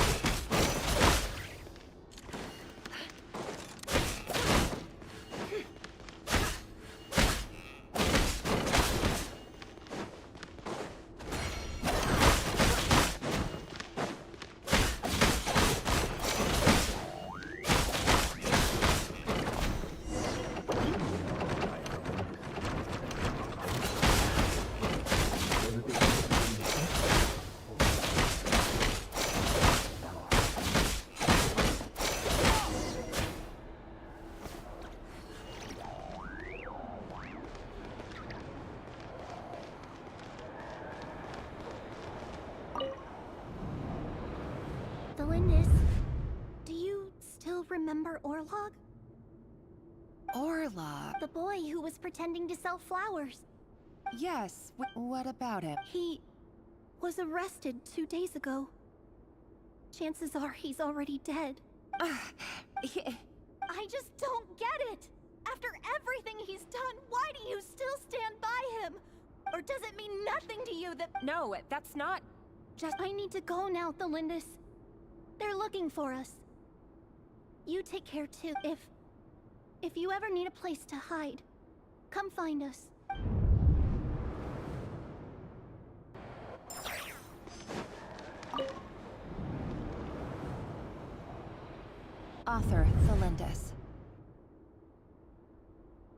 Felindis, do you still remember Orlog? Orlog? The boy who was pretending to sell flowers. Yes, what about him? He was arrested 2 days ago. Chances are he's already dead. I just don't get it! After everything he's done, why do you still stand by him? Or does it mean nothing to you that— No, that's not... Just— I need to go now, Thelindis. They're looking for us. You take care too. If you ever need a place to hide, come find us. Author Thelindis.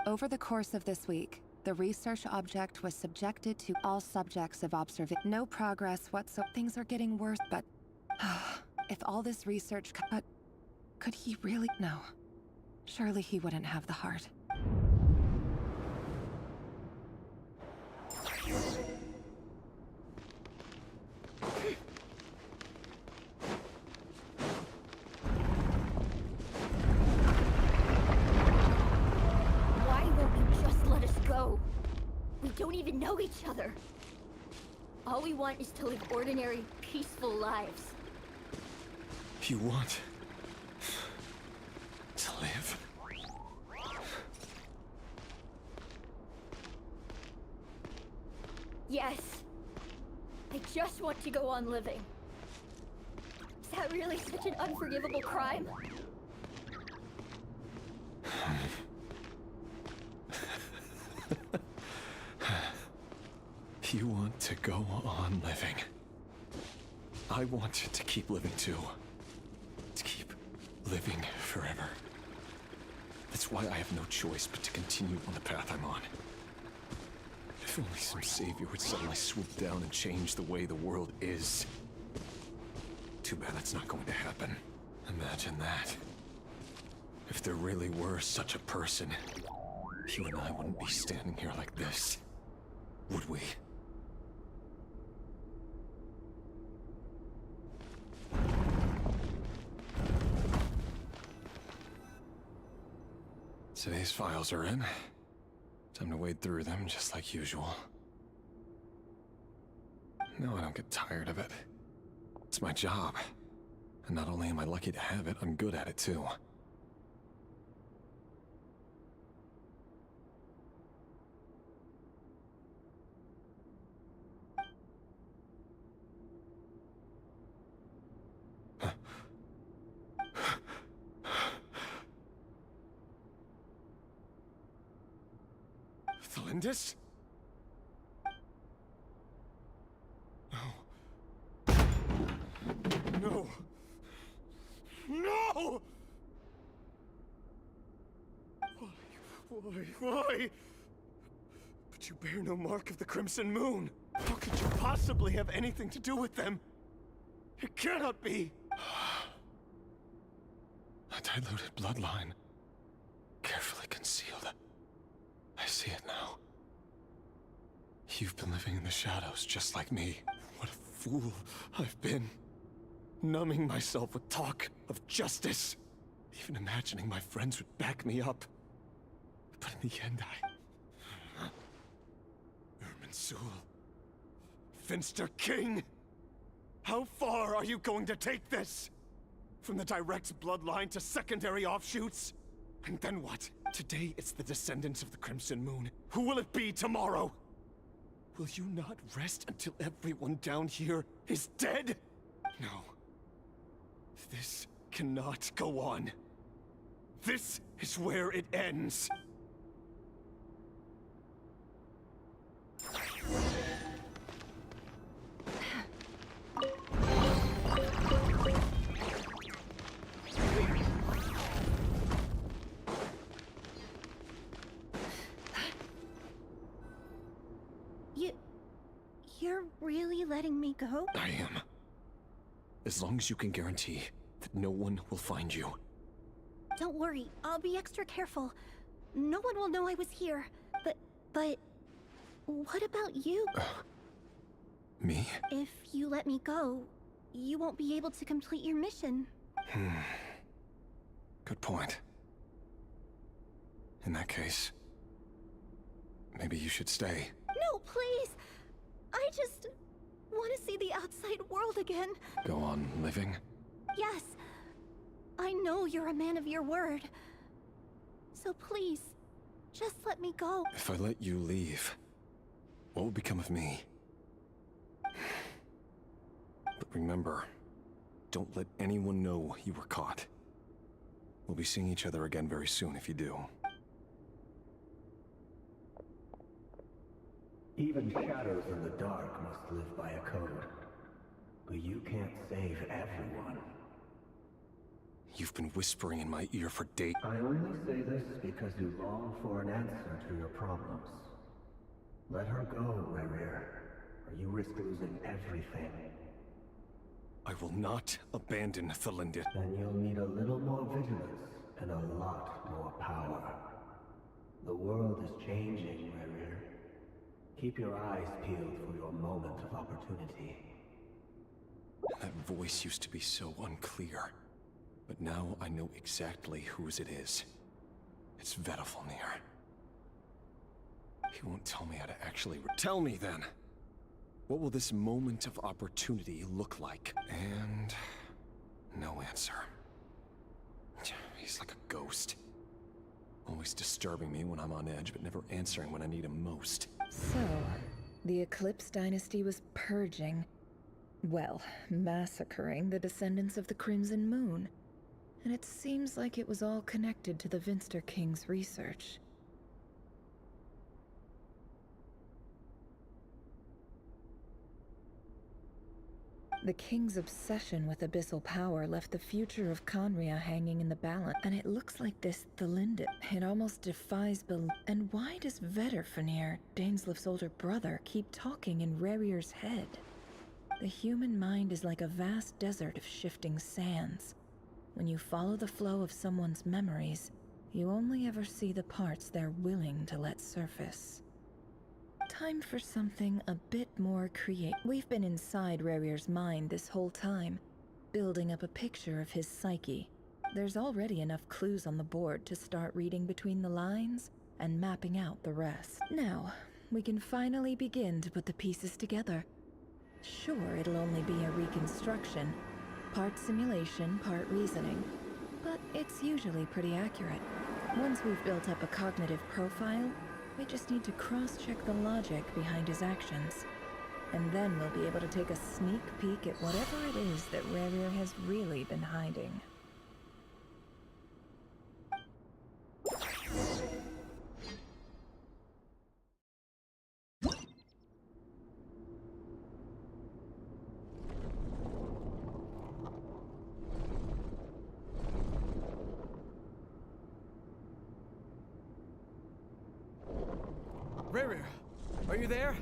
Over the course of this week, the research object was subjected to all subjects of observation. No progress whatsoever. Things are getting worse, but... if all this research... But... could he really... No. Surely he wouldn't have the heart. Why won't you just let us go? We don't even know each other. All we want is to live ordinary, peaceful lives. You want to live? Yes. I just want to go on living. Is that really such an unforgivable crime? You want to go on living. I want you to keep living too. To keep living forever. That's why I have no choice but to continue on the path I'm on. If only some savior would suddenly swoop down and change the way the world is. Too bad that's not going to happen. Imagine that. If there really were such a person, you and I wouldn't be standing here like this, would we? Today's files are in. Time to wade through them just like usual. No, I don't get tired of it. It's my job. And not only am I lucky to have it, I'm good at it too. Thelindis? No. No! No! Why? But you bear no mark of the Crimson Moon. How could you possibly have anything to do with them? It cannot be! A diluted bloodline. Carefully concealed. I see it now. You've been living in the shadows just like me. What a fool I've been. Numbing myself with talk of justice. Even imagining my friends would back me up. But in the end, Irminsul. Finster King! How far are you going to take this? From the direct bloodline to secondary offshoots? And then what? Today it's the descendants of the Crimson Moon. Who will it be tomorrow? Will you not rest until everyone down here is dead? No. This cannot go on. This is where it ends. You're really letting me go? I am. As long as you can guarantee that no one will find you. Don't worry, I'll be extra careful. No one will know I was here. But what about you? Me? If you let me go, you won't be able to complete your mission. Good point. In that case, maybe you should stay. No, please. I just want to see the outside world again. Go on living? Yes. I know you're a man of your word. So please, just let me go. If I let you leave, what will become of me? But remember, don't let anyone know you were caught. We'll be seeing each other again very soon if you do. Even shadows in the dark must live by a code. But you can't save everyone. You've been whispering in my ear for days. I only say this because you long for an answer to your problems. Let her go, Rerir, or you risk losing everything. I will not abandon Thalindit. Then you'll need a little more vigilance and a lot more power. The world is changing, Rerir. Keep your eyes peeled for your moment of opportunity. That voice used to be so unclear. But now I know exactly whose it is. It's Vedalfnir. He won't tell me how to actually tell me then! What will this moment of opportunity look like? And... no answer. He's like a ghost. Always disturbing me when I'm on edge, but never answering when I need him most. So, the Eclipse Dynasty was purging, well, massacring the descendants of the Crimson Moon. And it seems like it was all connected to the Vinster King's research. The King's obsession with abyssal power left the future of Conria hanging in the balance, and it looks like this Thalindit. It almost defies belief. And why does Vedalfnir, Daneslif's older brother, keep talking in Rerir's head? The human mind is like a vast desert of shifting sands. When you follow the flow of someone's memories, you only ever see the parts they're willing to let surface. Time for something a bit more creative. We've been inside Rerir's mind this whole time, building up a picture of his psyche. There's already enough clues on the board to start reading between the lines and mapping out the rest. Now, we can finally begin to put the pieces together. Sure, it'll only be a reconstruction, part simulation, part reasoning, but it's usually pretty accurate. Once we've built up a cognitive profile, we just need to cross-check the logic behind his actions. And then we'll be able to take a sneak peek at whatever it is that Rerir has really been hiding. Rerir, are you there?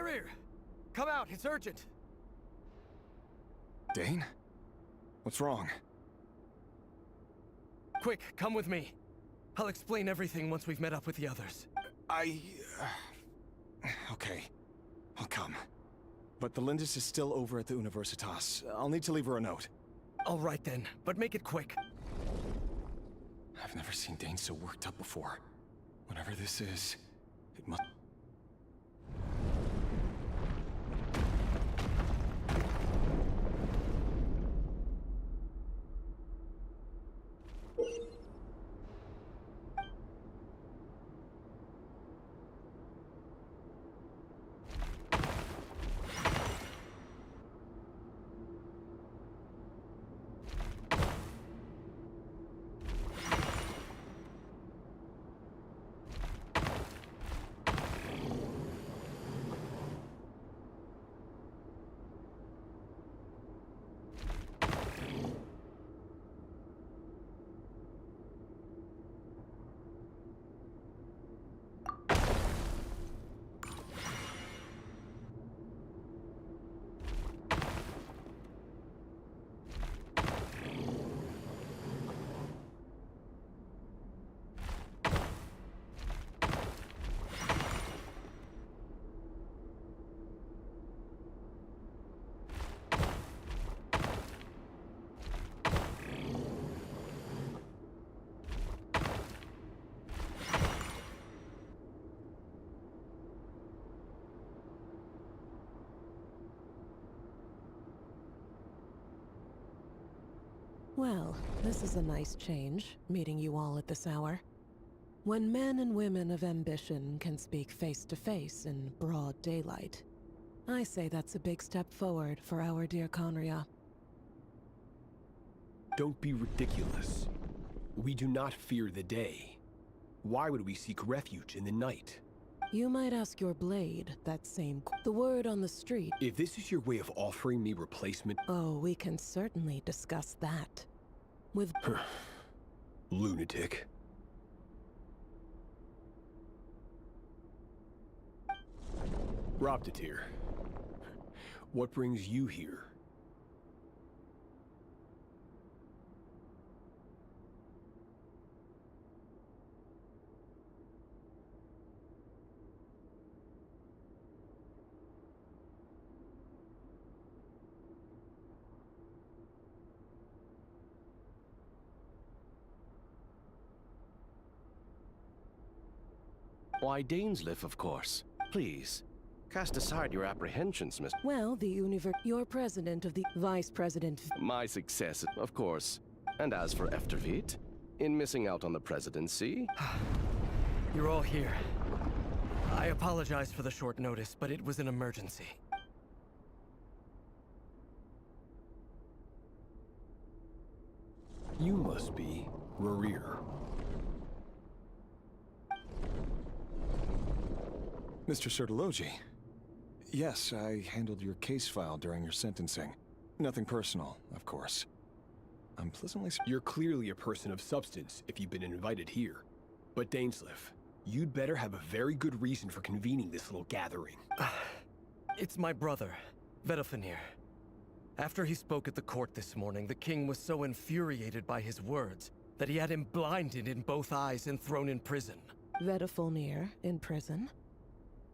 Rarir! Come out, it's urgent! Dane? What's wrong? Quick, come with me. I'll explain everything once we've met up with the others. Okay. I'll come. But the Lindis is still over at the Universitas. I'll need to leave her a note. All right then, but make it quick. I've never seen Dane so worked up before. Whatever this is, it must... Well, this is a nice change, meeting you all at this hour. When men and women of ambition can speak face to face in broad daylight, I say that's a big step forward for our dear Conria. Don't be ridiculous. We do not fear the day. Why would we seek refuge in the night? You might ask your blade that same the word on the street. If this is your way of offering me replacement... Oh, we can certainly discuss that. With... Lunatic. Roptatir, what brings you here? Why, Dainsleif, of course. Please, cast aside your apprehensions, Miss... Well, you're president of the... Vice President... My success, of course. And as for Eftervit, in missing out on the presidency... You're all here. I apologize for the short notice, but it was an emergency. You must be Rarir. Mr. Sertologi. Yes, I handled your case file during your sentencing. Nothing personal, of course. I'm pleasantly... You're clearly a person of substance if you've been invited here. But Dainsleif, you'd better have a very good reason for convening this little gathering. It's my brother, Vedalfenir. After he spoke at the court this morning, the king was so infuriated by his words that he had him blinded in both eyes and thrown in prison. Vedalfenir in prison?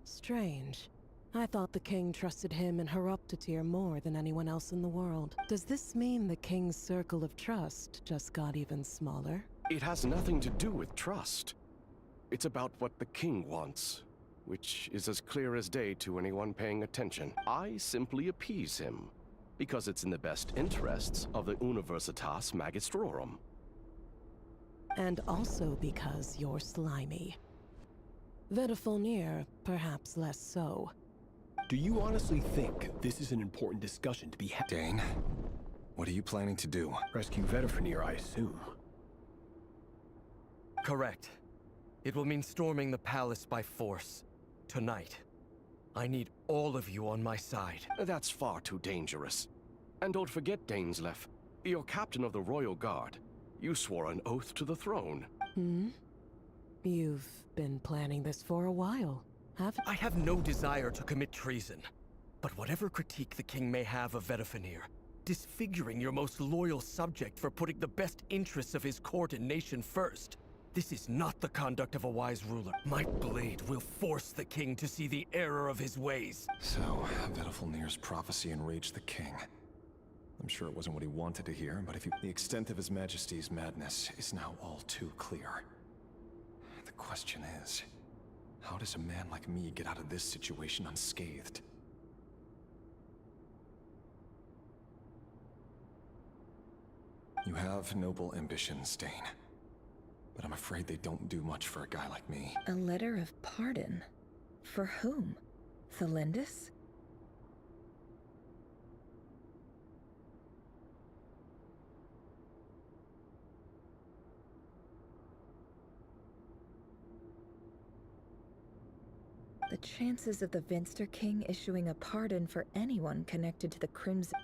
Strange. I thought the king trusted him and Roptatir more than anyone else in the world. Does this mean the king's circle of trust just got even smaller? It has nothing to do with trust. It's about what the king wants, which is as clear as day to anyone paying attention. I simply appease him, because it's in the best interests of the Universitas Magistrorum. And also because you're slimy. Vedalfenir, perhaps less so. Do you honestly think this is an important discussion to be had? Dane, what are you planning to do? Rescue Vedalfenir, I assume. Correct. It will mean storming the palace by force. Tonight. I need all of you on my side. That's far too dangerous. And don't forget, Dainsleif, you're captain of the Royal Guard. You swore an oath to the throne. Hmm? You've been planning this for a while. I have no desire to commit treason. But whatever critique the king may have of Vedafenir, disfiguring your most loyal subject for putting the best interests of his court and nation first, this is not the conduct of a wise ruler. My blade will force the king to see the error of his ways. So, Vedafenir's prophecy enraged the king. I'm sure it wasn't what he wanted to hear, but the extent of His Majesty's madness is now all too clear. The question is, how does a man like me get out of this situation unscathed? You have noble ambitions, Dane. But I'm afraid they don't do much for a guy like me. A letter of pardon? For whom? Thelindis? The chances of the Vinster King issuing a pardon for anyone connected to the Crimson...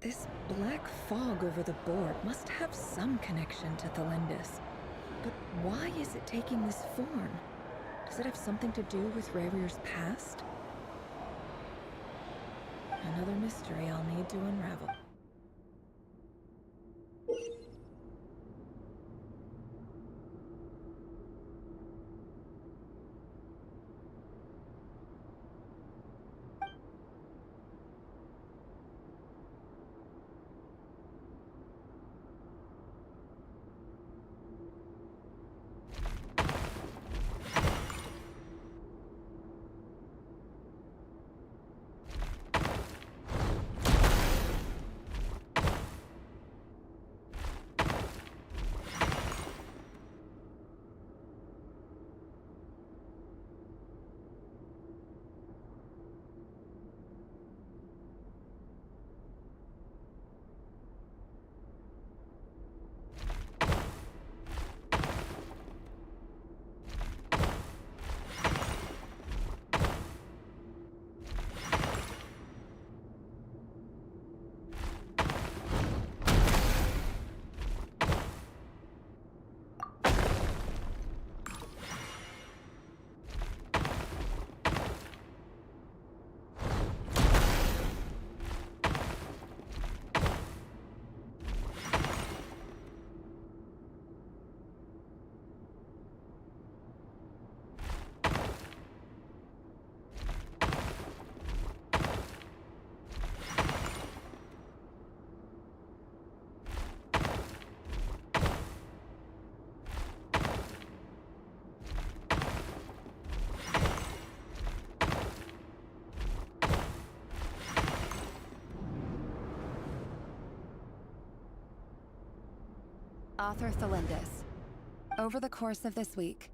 This black fog over the board must have some connection to Thelindis. But why is it taking this form? Does it have something to do with Ravir's past? Another mystery I'll need to unravel. Author Thelindis. Over the course of this week,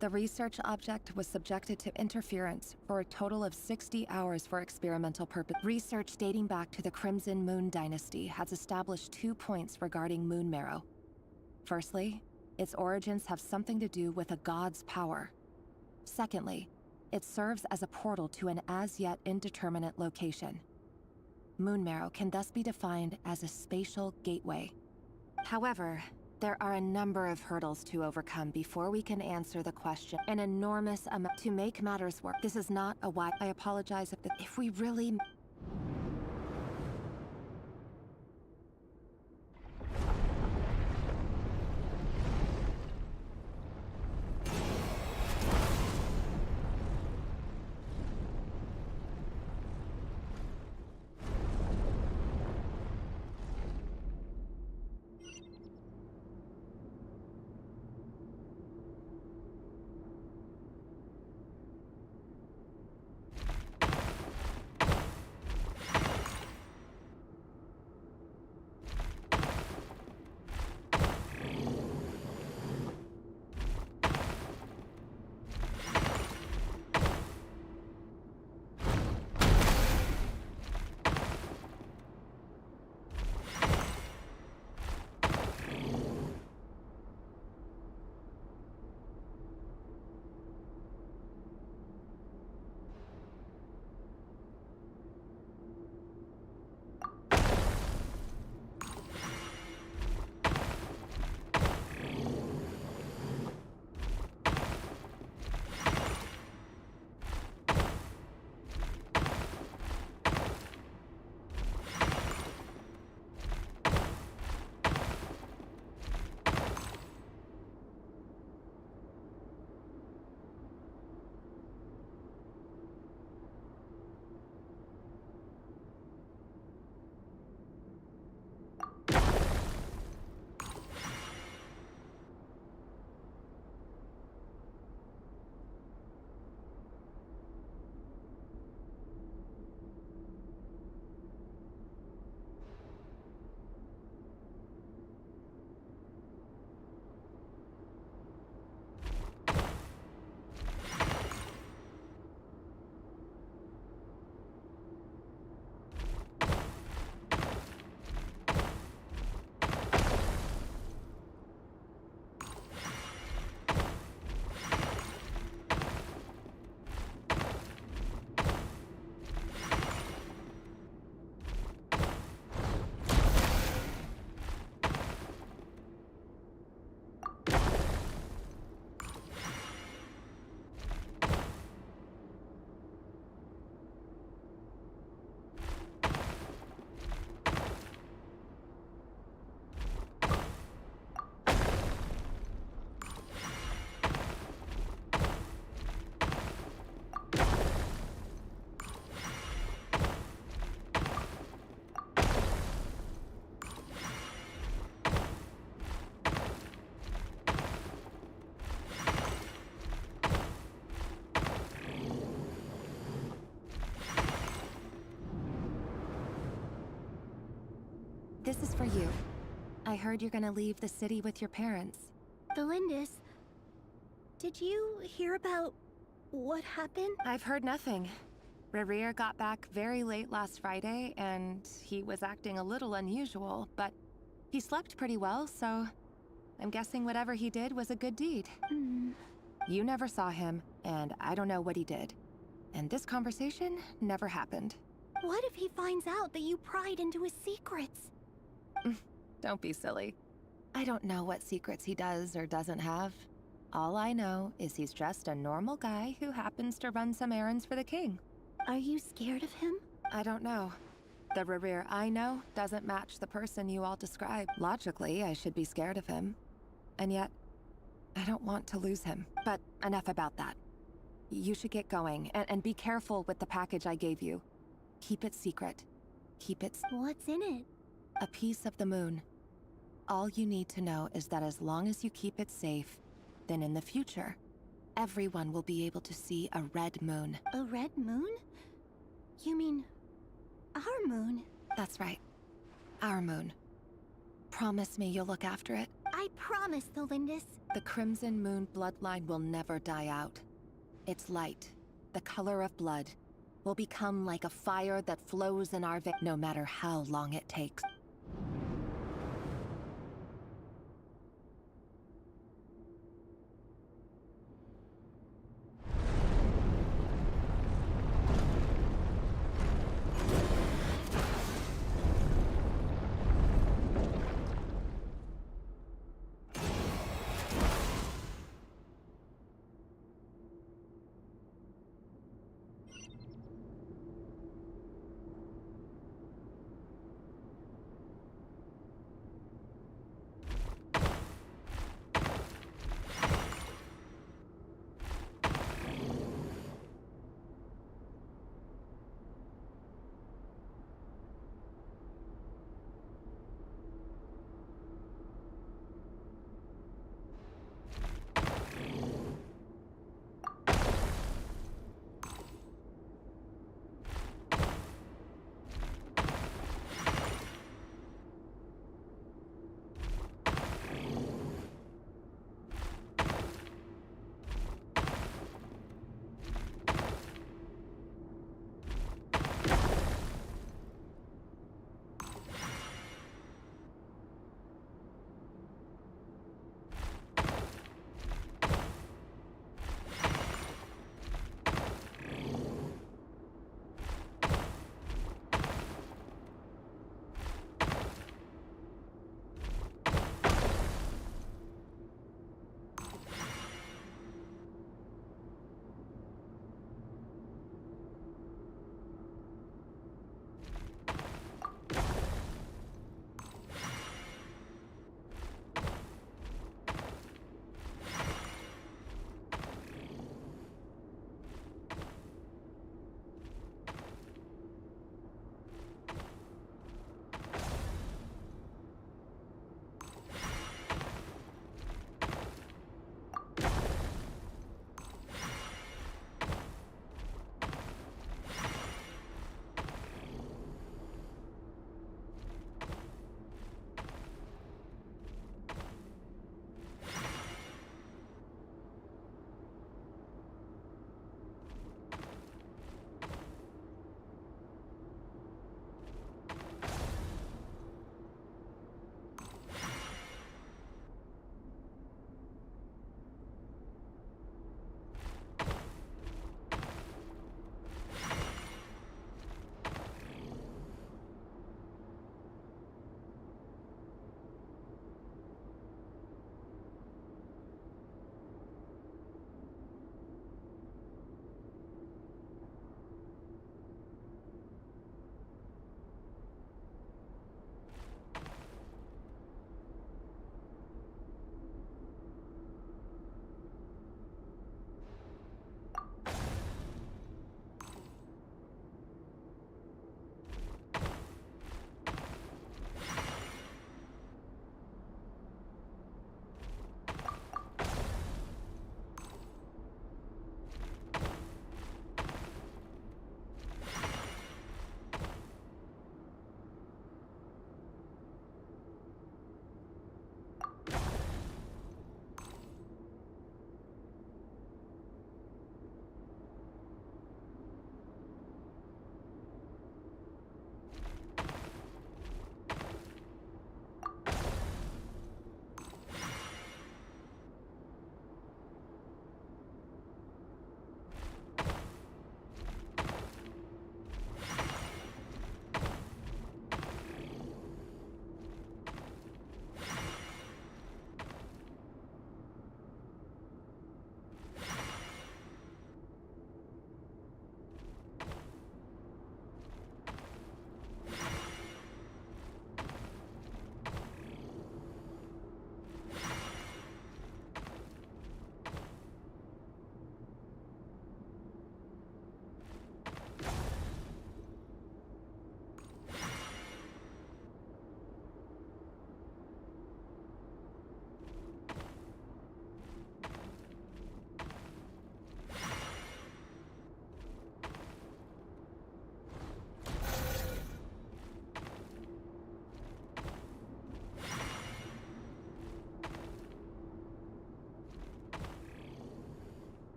the research object was subjected to interference for a total of 60 hours for experimental purpose. Research dating back to the Crimson Moon Dynasty has established 2 points regarding moon marrow. Firstly, its origins have something to do with a god's power. Secondly, it serves as a portal to an as-yet indeterminate location. Moon marrow can thus be defined as a spatial gateway. However, there are a number of hurdles to overcome before we can answer the question. An enormous amount to make matters worse. This is not a why. I apologize if we really... This is for you. I heard you're gonna leave the city with your parents. The Lindis. Did you hear about what happened? I've heard nothing. Rerir got back very late last Friday, and he was acting a little unusual, but he slept pretty well, so I'm guessing whatever he did was a good deed. You never saw him, and I don't know what he did. And this conversation never happened. What if he finds out that you pried into his secrets? Don't be silly. I don't know what secrets he does or doesn't have. All I know is he's just a normal guy who happens to run some errands for the king. Are you scared of him? I don't know. The Rerir I know doesn't match the person you all describe. Logically, I should be scared of him. And yet, I don't want to lose him. But enough about that. You should get going, and be careful with the package I gave you. Keep it secret. Keep it... What's in it? A piece of the moon. All you need to know is that as long as you keep it safe, then in the future, everyone will be able to see a red moon. A red moon? You mean... our moon? That's right. Our moon. Promise me you'll look after it. I promise, the Lindis. The Crimson Moon bloodline will never die out. Its light, the color of blood, will become like a fire that flows in our veins, no matter how long it takes.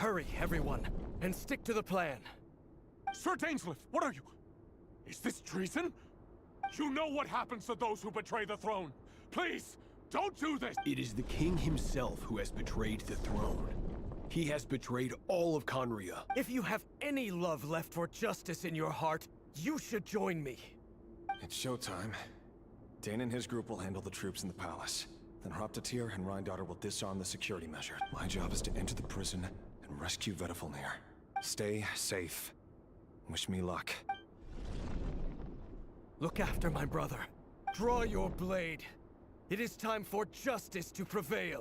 Hurry, everyone, and stick to the plan. Sir Dainsleif, what are you? Is this treason? You know what happens to those who betray the throne. Please, don't do this! It is the king himself who has betrayed the throne. He has betrayed all of Conria. If you have any love left for justice in your heart, you should join me. It's showtime. Dane and his group will handle the troops in the palace. Then Hraptatyr and Rhindaughter will disarm the security measure. My job is to enter the prison and rescue Vedifalnir. Stay safe. Wish me luck. Look after my brother. Draw your blade. It is time for justice to prevail.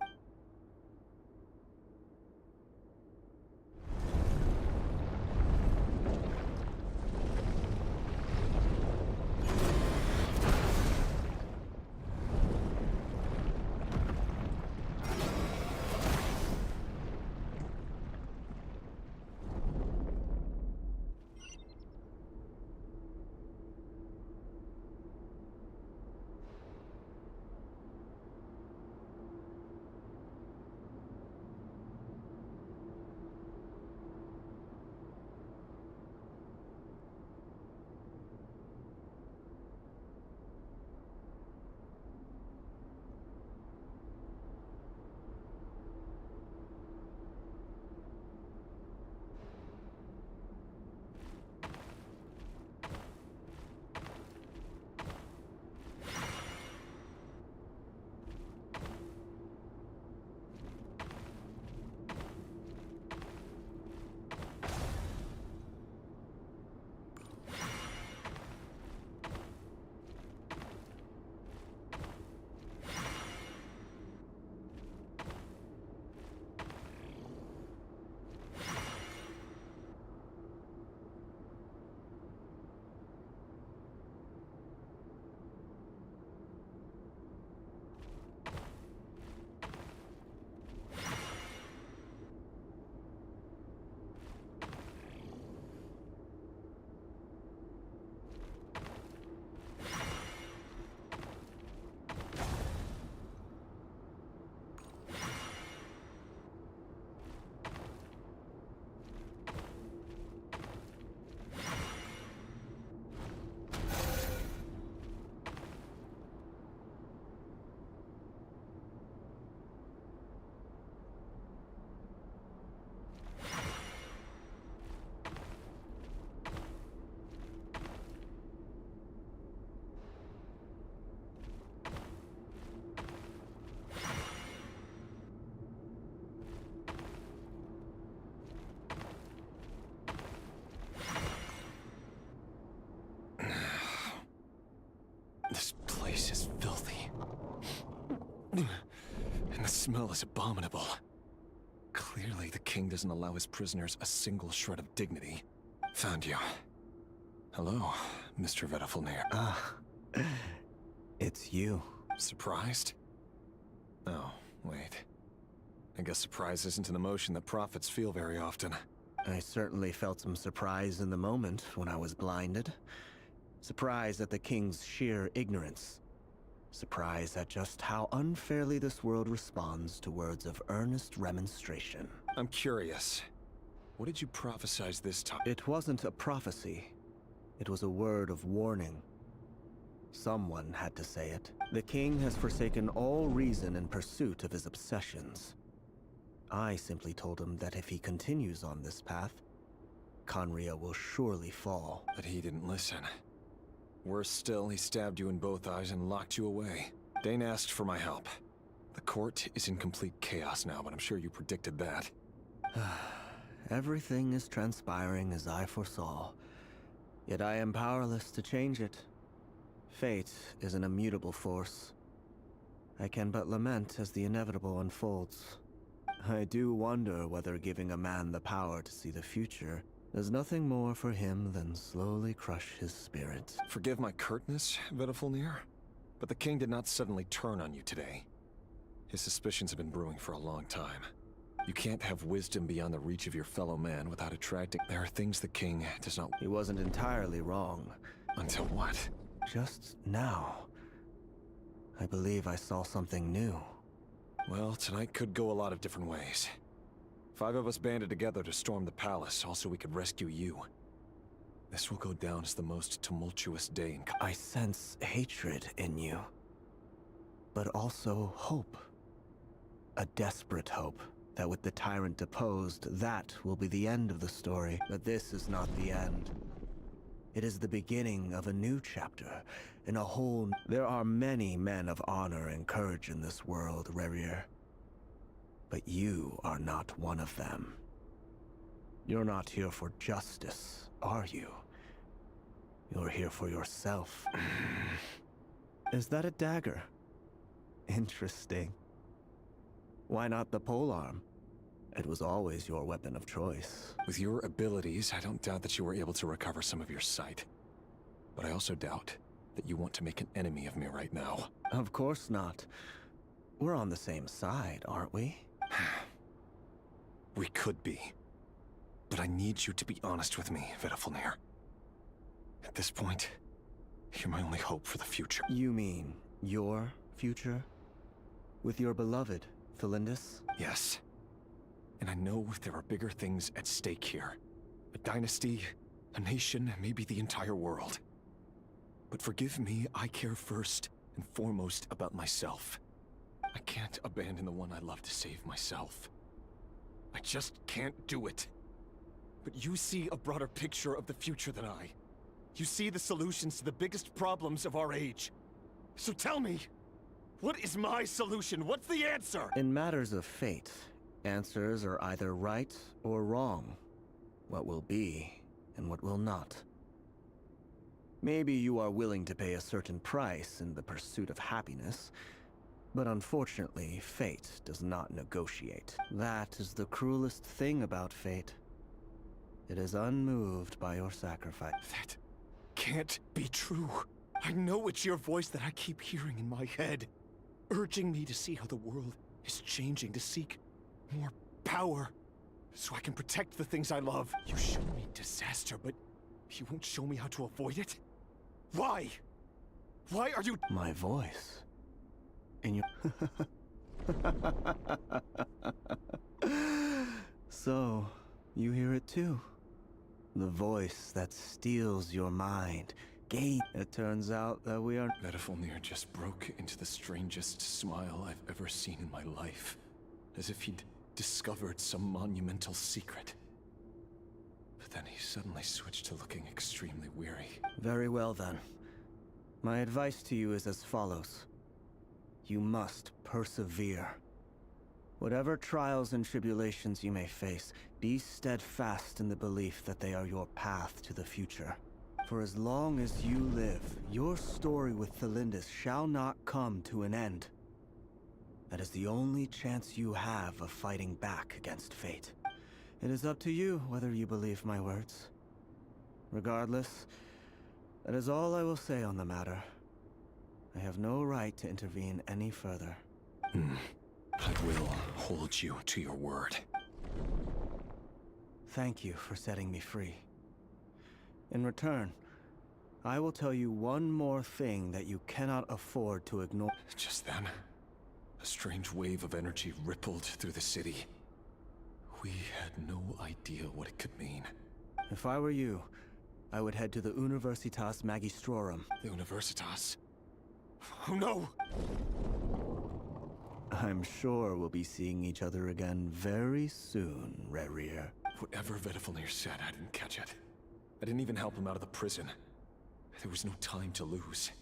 This place is filthy. And the smell is abominable. Clearly, the king doesn't allow his prisoners a single shred of dignity. Found you. Hello, Mr. Vedifalnir. It's you. Surprised? Oh, wait. I guess surprise isn't an emotion that prophets feel very often. I certainly felt some surprise in the moment when I was blinded. Surprise at the king's sheer ignorance. Surprise at just how unfairly this world responds to words of earnest remonstration. I'm curious. What did you prophesize this time? It wasn't a prophecy. It was a word of warning. Someone had to say it. The king has forsaken all reason in pursuit of his obsessions. I simply told him that if he continues on this path, Conria will surely fall. But he didn't listen. Worse still, he stabbed you in both eyes and locked you away. Dane asked for my help. The court is in complete chaos now, but I'm sure you predicted that. Everything is transpiring as I foresaw. Yet I am powerless to change it. Fate is an immutable force. I can but lament as the inevitable unfolds. I do wonder whether giving a man the power to see the future does nothing more for him than slowly crush his spirit. Forgive my curtness, Vedifalnir, but the king did not suddenly turn on you today. His suspicions have been brewing for a long time. You can't have wisdom beyond the reach of your fellow man without attracting... There are things the king does not... He wasn't entirely wrong. Until what? Just now. I believe I saw something new. Well, tonight could go a lot of different ways. 5 of us banded together to storm the palace, all so we could rescue you. This will go down as the most tumultuous day in... I sense hatred in you. But also hope. A desperate hope that with the tyrant deposed, that will be the end of the story. But this is not the end. It is the beginning of a new chapter, in a whole... There are many men of honor and courage in this world, Rerir. But you are not one of them. You're not here for justice, are you? You're here for yourself. Is that a dagger? Interesting. Why not the polearm? It was always your weapon of choice. With your abilities, I don't doubt that you were able to recover some of your sight. But I also doubt that you want to make an enemy of me right now. Of course not. We're on the same side, aren't we? We could be. But I need you to be honest with me, Vedafilnir. At this point, you're my only hope for the future. You mean your future? With your beloved, Thelindis? Yes. And I know there are bigger things at stake here. A dynasty, a nation, maybe the entire world. But forgive me, I care first and foremost about myself. I can't abandon the one I love to save myself. I just can't do it. But you see a broader picture of the future than I. You see the solutions to the biggest problems of our age. So tell me, what is my solution? What's the answer? In matters of fate, answers are either right or wrong. What will be, and what will not. Maybe you are willing to pay a certain price in the pursuit of happiness, but unfortunately, fate does not negotiate. That is the cruelest thing about fate. It is unmoved by your sacrifice. That can't be true. I know it's your voice that I keep hearing in my head, urging me to see how the world is changing, to seek more power, so I can protect the things I love. You show me disaster, but you won't show me how to avoid it? Why? Why are you— My voice. In your... So, you hear it too? The voice that steals your mind. It turns out that we are... Vedafilnir just broke into the strangest smile I've ever seen in my life. As if he'd discovered some monumental secret. But then he suddenly switched to looking extremely weary. Very well then. My advice to you is as follows. You must persevere. Whatever trials and tribulations you may face, be steadfast in the belief that they are your path to the future. For as long as you live, your story with Thelindis shall not come to an end. That is the only chance you have of fighting back against fate. It is up to you whether you believe my words. Regardless, that is all I will say on the matter. I have no right to intervene any further. I will hold you to your word. Thank you for setting me free. In return, I will tell you one more thing that you cannot afford to ignore. Just then, a strange wave of energy rippled through the city. We had no idea what it could mean. If I were you, I would head to the Universitas Magistrorum. The Universitas? Oh no! I'm sure we'll be seeing each other again very soon, Rerir. Whatever Vedafilnir said, I didn't catch it. I didn't even help him out of the prison. There was no time to lose.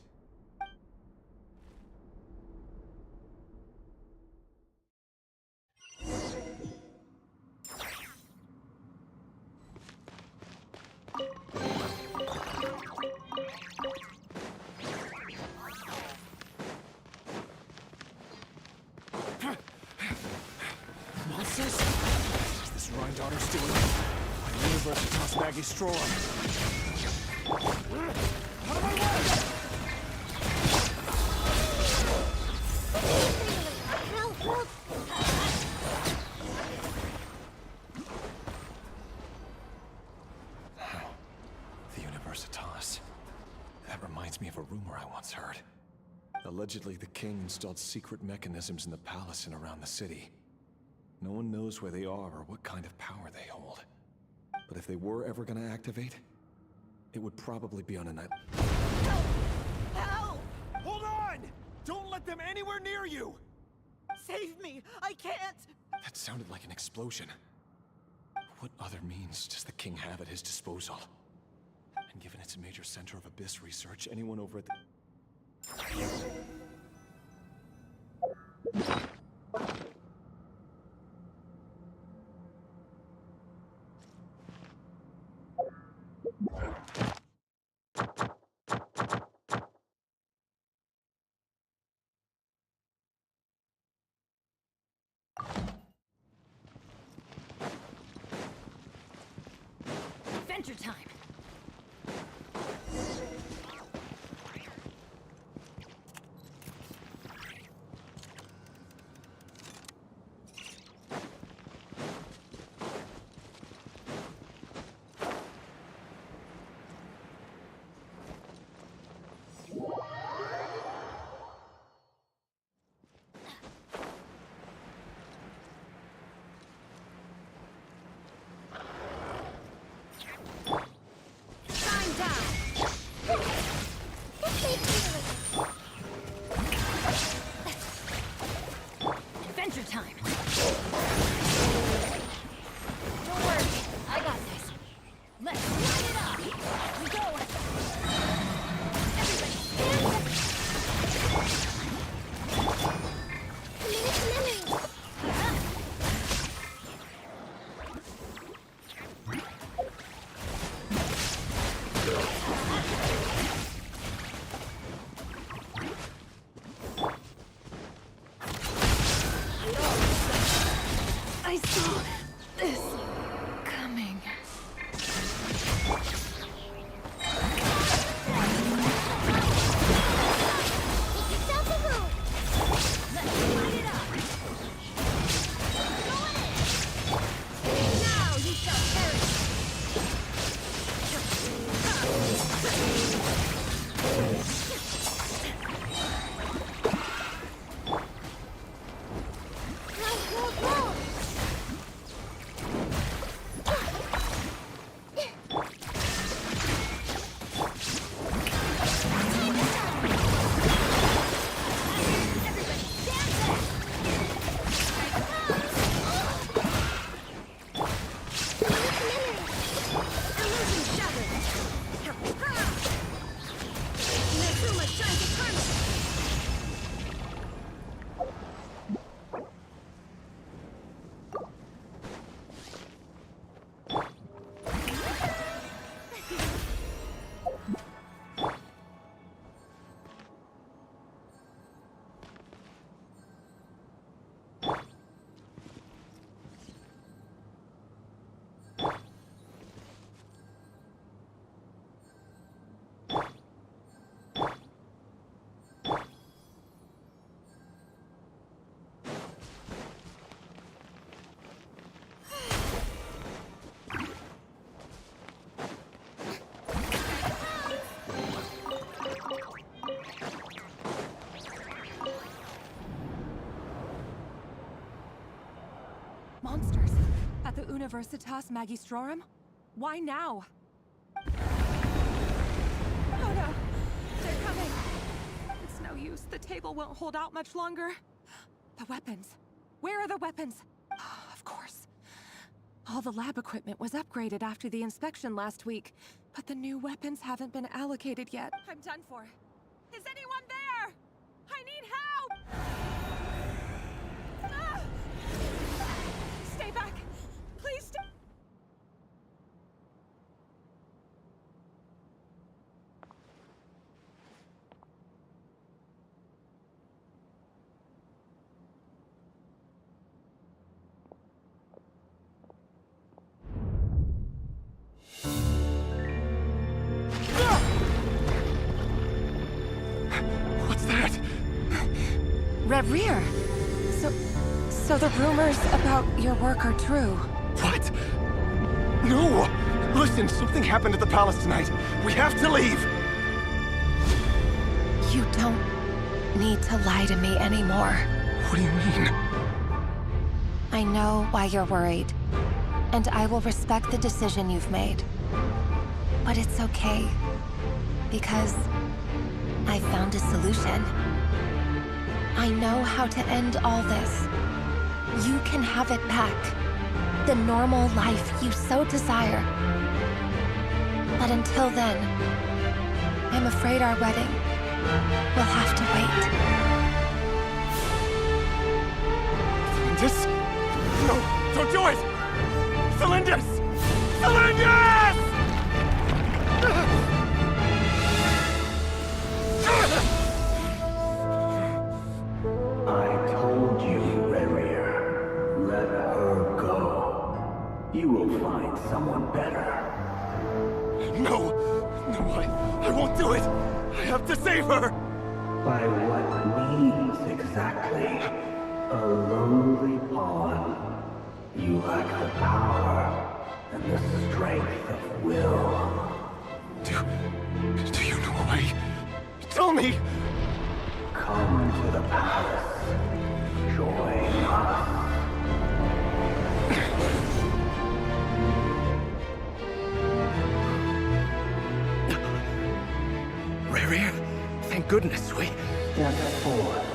Monsters? What is this Rhine daughter's doing? Universitas Magistrorum. Out of my way! Help! The Universitas. That reminds me of a rumor I once heard. Allegedly, the king installed secret mechanisms in the palace and around the city. No one knows where they are or what kind of power they hold. But if they were ever gonna activate, it would probably be on a night. Help! Hold on! Don't let them anywhere near you! Save me! I can't! That sounded like an explosion. What other means does the king have at his disposal? And given its a major center of abyss research, anyone over at the... Adventure time! Adventure time! Don't worry, I got this. Let's light it up! We go! Everybody stand up! I saw this coming. Let's light it up! Now you shall perish! Monsters? At the Universitas Magistrorum? Why now? Oh no! They're coming! It's no use. The table won't hold out much longer. The weapons. Where are the weapons? Of course. All the lab equipment was upgraded after the inspection last week, but the new weapons haven't been allocated yet. I'm done for. Is anyone there? I need help! Ah! Stay back! Please stay! What's that? Reverie! So the rumors about your work are true. What? No! Listen, something happened at the palace tonight. We have to leave! You don't need to lie to me anymore. What do you mean? I know why you're worried, and I will respect the decision you've made. But it's okay, because I found a solution. I know how to end all this. You can have it back. The normal life you so desire. But until then, I'm afraid our wedding will have to wait. This? No, don't do it! Cylinders! Cylinders! I told you, Rerier. Let her go. You will find someone better. No! No, I won't do it! I have to save her! By what means exactly? A lowly pawn. You lack the power and the strength of will. Do you know a way? Tell me! Come to the palace. Join us. Rarier, thank goodness we... Step forth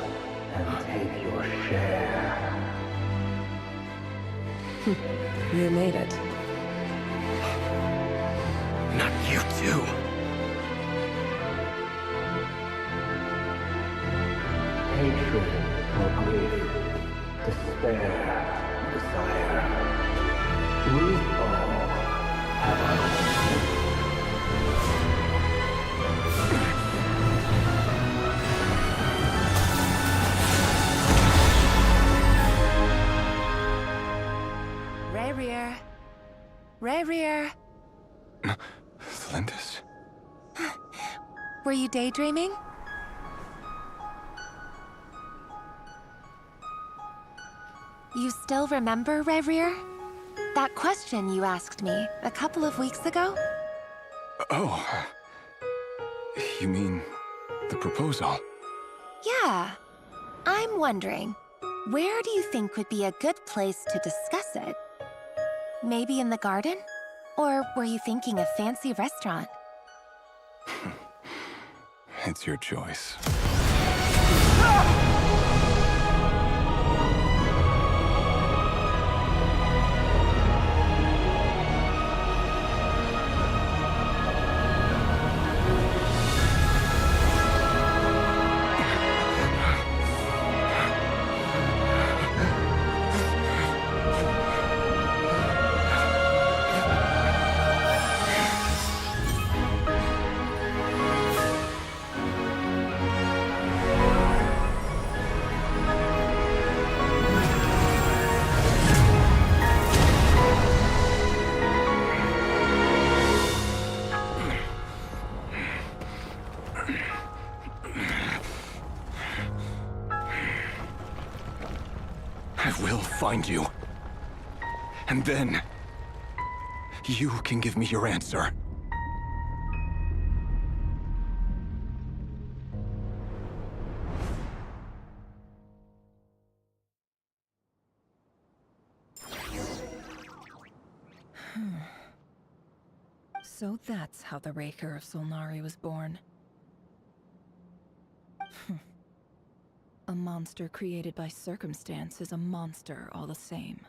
and take your share. You made it. Not you too. Hatred or grief, despair or desire. We all have our own. Rarier. Rarier. Celindus? Were you daydreaming? You still remember, Rarier? That question you asked me a couple of weeks ago? Oh. You mean the proposal? Yeah. I'm wondering, where do you think would be a good place to discuss it? Maybe in the garden? Or were you thinking a fancy restaurant? It's your choice. I will find you. And then... you can give me your answer. So that's how the Raker of Solnari was born. A monster created by circumstance is a monster all the same.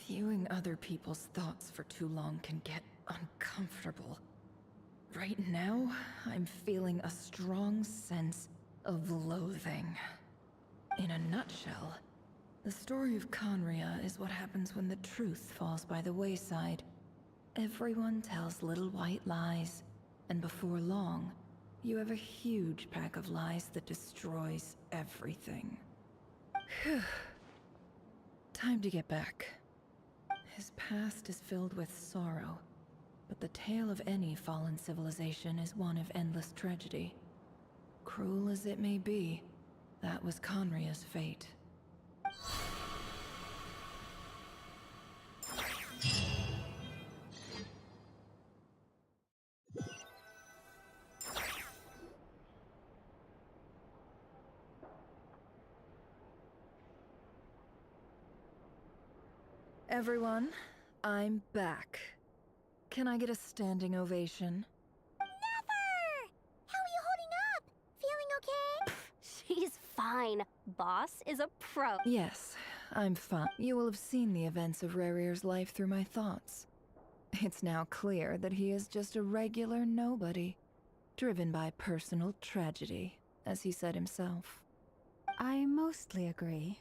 Viewing other people's thoughts for too long can get uncomfortable. Right now, I'm feeling a strong sense of loathing. In a nutshell, the story of Conria is what happens when the truth falls by the wayside. Everyone tells little white lies, and before long, you have a huge pack of lies that destroys everything. Phew. Time to get back. His past is filled with sorrow, but the tale of any fallen civilization is one of endless tragedy. Cruel as it may be, that was Conria's fate. Everyone, I'm back. Can I get a standing ovation? Never! How are you holding up? Feeling okay? She's fine. Boss is a pro. Yes, I'm fine. You will have seen the events of Rerir's life through my thoughts. It's now clear that he is just a regular nobody, driven by personal tragedy, as he said himself. I mostly agree.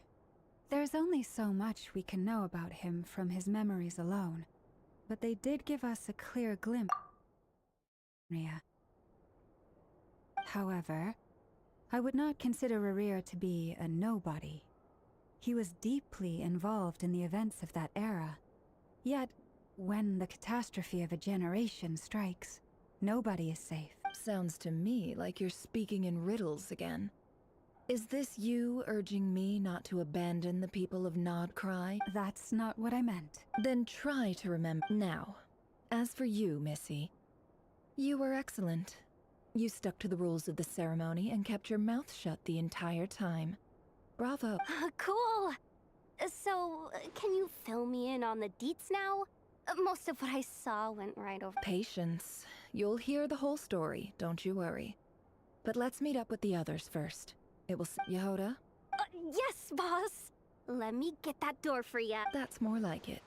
There's only so much we can know about him from his memories alone, but they did give us a clear glimpse. However, I would not consider Rerir to be a nobody. He was deeply involved in the events of that era. Yet, when the catastrophe of a generation strikes, nobody is safe. Sounds to me like you're speaking in riddles again. Is this you urging me not to abandon the people of Nodcry? That's not what I meant. Then try to remember. Now, as for you, Missy, you were excellent. You stuck to the rules of the ceremony and kept your mouth shut the entire time. Bravo. Cool. So, can you fill me in on the deets now? Most of what I saw went right over. Patience. You'll hear the whole story, don't you worry. But let's meet up with the others first. It will Yehoda? Yes, boss! Let me get that door for ya. That's more like it.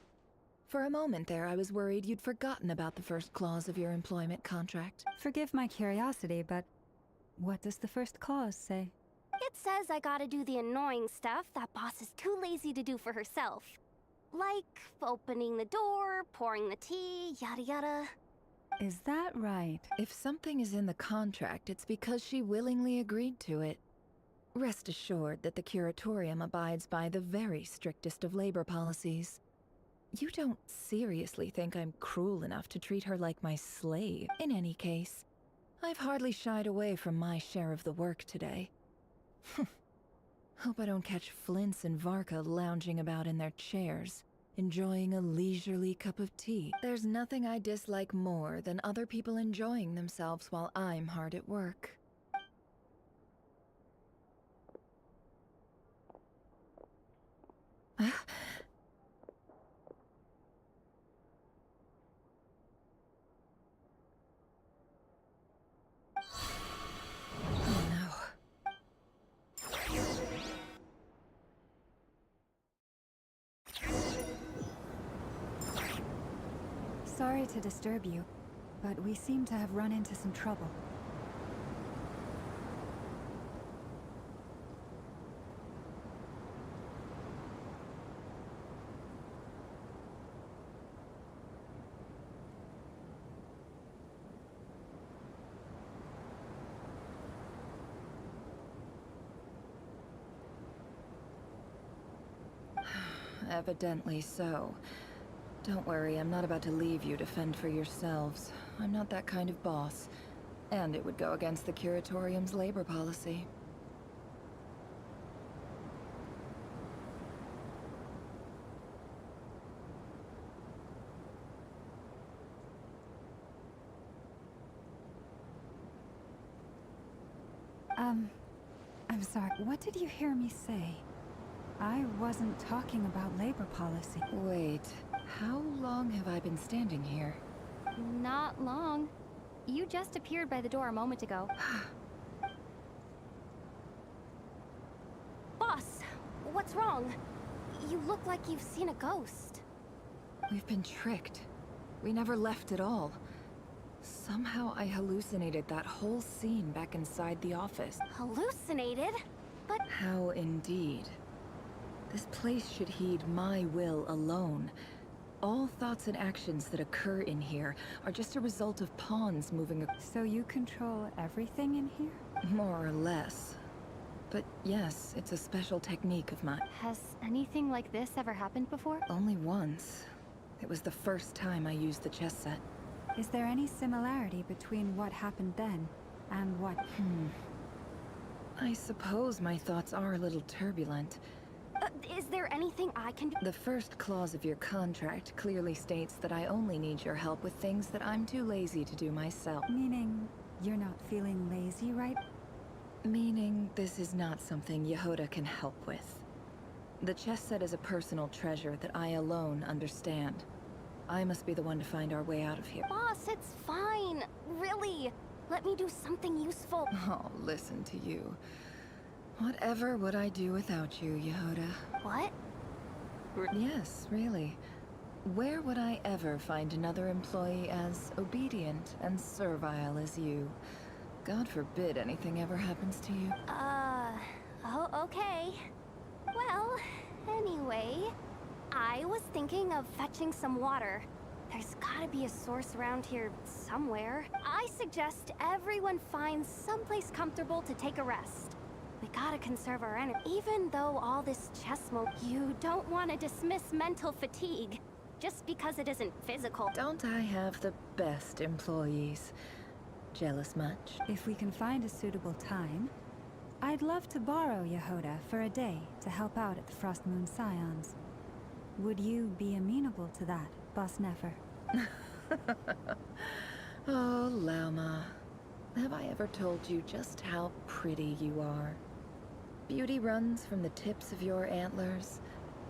For a moment there, I was worried you'd forgotten about the first clause of your employment contract. Forgive my curiosity, but what does the first clause say? It says I gotta do the annoying stuff that boss is too lazy to do for herself. Like opening the door, pouring the tea, yada yada. Is that right? If something is in the contract, it's because she willingly agreed to it. Rest assured that the Curatorium abides by the very strictest of labor policies. You don't seriously think I'm cruel enough to treat her like my slave? In any case, I've hardly shied away from my share of the work today. Hope I don't catch Flintz and Varka lounging about in their chairs, enjoying a leisurely cup of tea. There's nothing I dislike more than other people enjoying themselves while I'm hard at work. Sorry to disturb you, but we seem to have run into some trouble. Evidently so. Don't worry, I'm not about to leave you to fend for yourselves. I'm not that kind of boss. And it would go against the Curatorium's labor policy. I'm sorry, what did you hear me say? I wasn't talking about labor policy. Wait, how long have I been standing here? Not long. You just appeared by the door a moment ago. Boss, what's wrong? You look like you've seen a ghost. We've been tricked. We never left at all. Somehow I hallucinated that whole scene back inside the office. Hallucinated? But... How indeed. This place should heed my will alone. All thoughts and actions that occur in here are just a result of pawns moving. So you control everything in here? More or less. But yes, it's a special technique of mine. Has anything like this ever happened before? Only once. It was the first time I used the chess set. Is there any similarity between what happened then and what... I suppose my thoughts are a little turbulent. Is there anything I can do? The first clause of your contract clearly states that I only need your help with things that I'm too lazy to do myself. Meaning, you're not feeling lazy, right? Meaning, this is not something Yehoda can help with. The chess set is a personal treasure that I alone understand. I must be the one to find our way out of here. Boss, it's fine. Really. Let me do something useful. Oh, listen to you. Whatever would I do without you, Yehoda? What? Yes, really. Where would I ever find another employee as obedient and servile as you? God forbid anything ever happens to you. Oh, okay. Well, anyway, I was thinking of fetching some water. There's gotta be a source around here somewhere. I suggest everyone finds someplace comfortable to take a rest. We gotta conserve our energy. Even though all this chess smoke, you don't want to dismiss mental fatigue just because it isn't physical. Don't I have the best employees? Jealous much? If we can find a suitable time, I'd love to borrow Yehoda for a day to help out at the Frost Moon Scions. Would you be amenable to that, Boss Nefer? Oh, Lauma. Have I ever told you just how pretty you are? Beauty runs from the tips of your antlers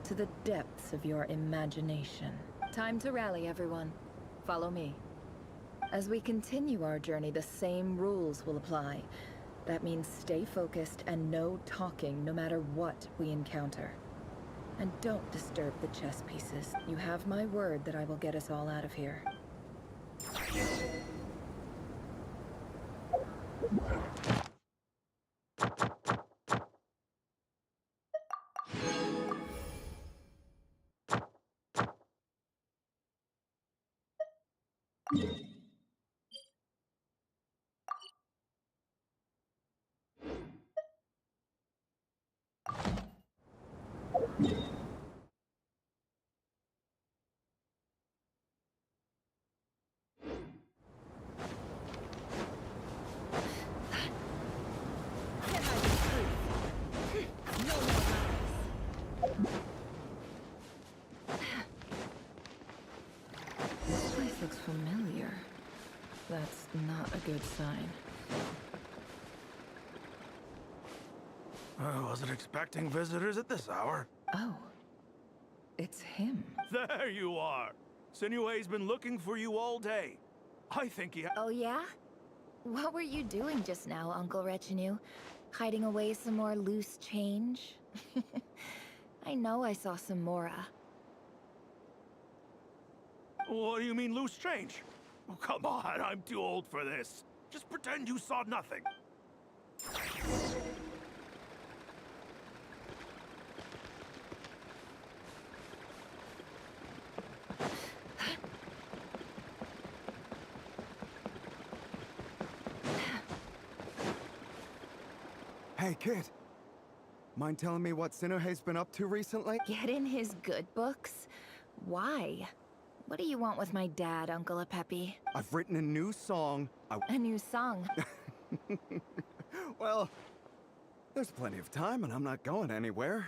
to the depths of your imagination. Time to rally, everyone. Follow me. As we continue our journey, the same rules will apply. That means stay focused and no talking no matter what we encounter. And don't disturb the chess pieces. You have my word that I will get us all out of here. This place looks familiar. That's not a good sign. I wasn't expecting visitors at this hour. Oh. It's him. There you are. Sinue's been looking for you all day. I think he Oh yeah? What were you doing just now, Uncle Retinue? Hiding away some more loose change? I know I saw some Mora. What do you mean loose change? Oh, come on, I'm too old for this. Just pretend you saw nothing. Hey, kid. Mind telling me what Sinuhe's been up to recently? Get in his good books? Why? What do you want with my dad, Uncle Apepi? I've written a new song. A new song? Well, there's plenty of time and I'm not going anywhere.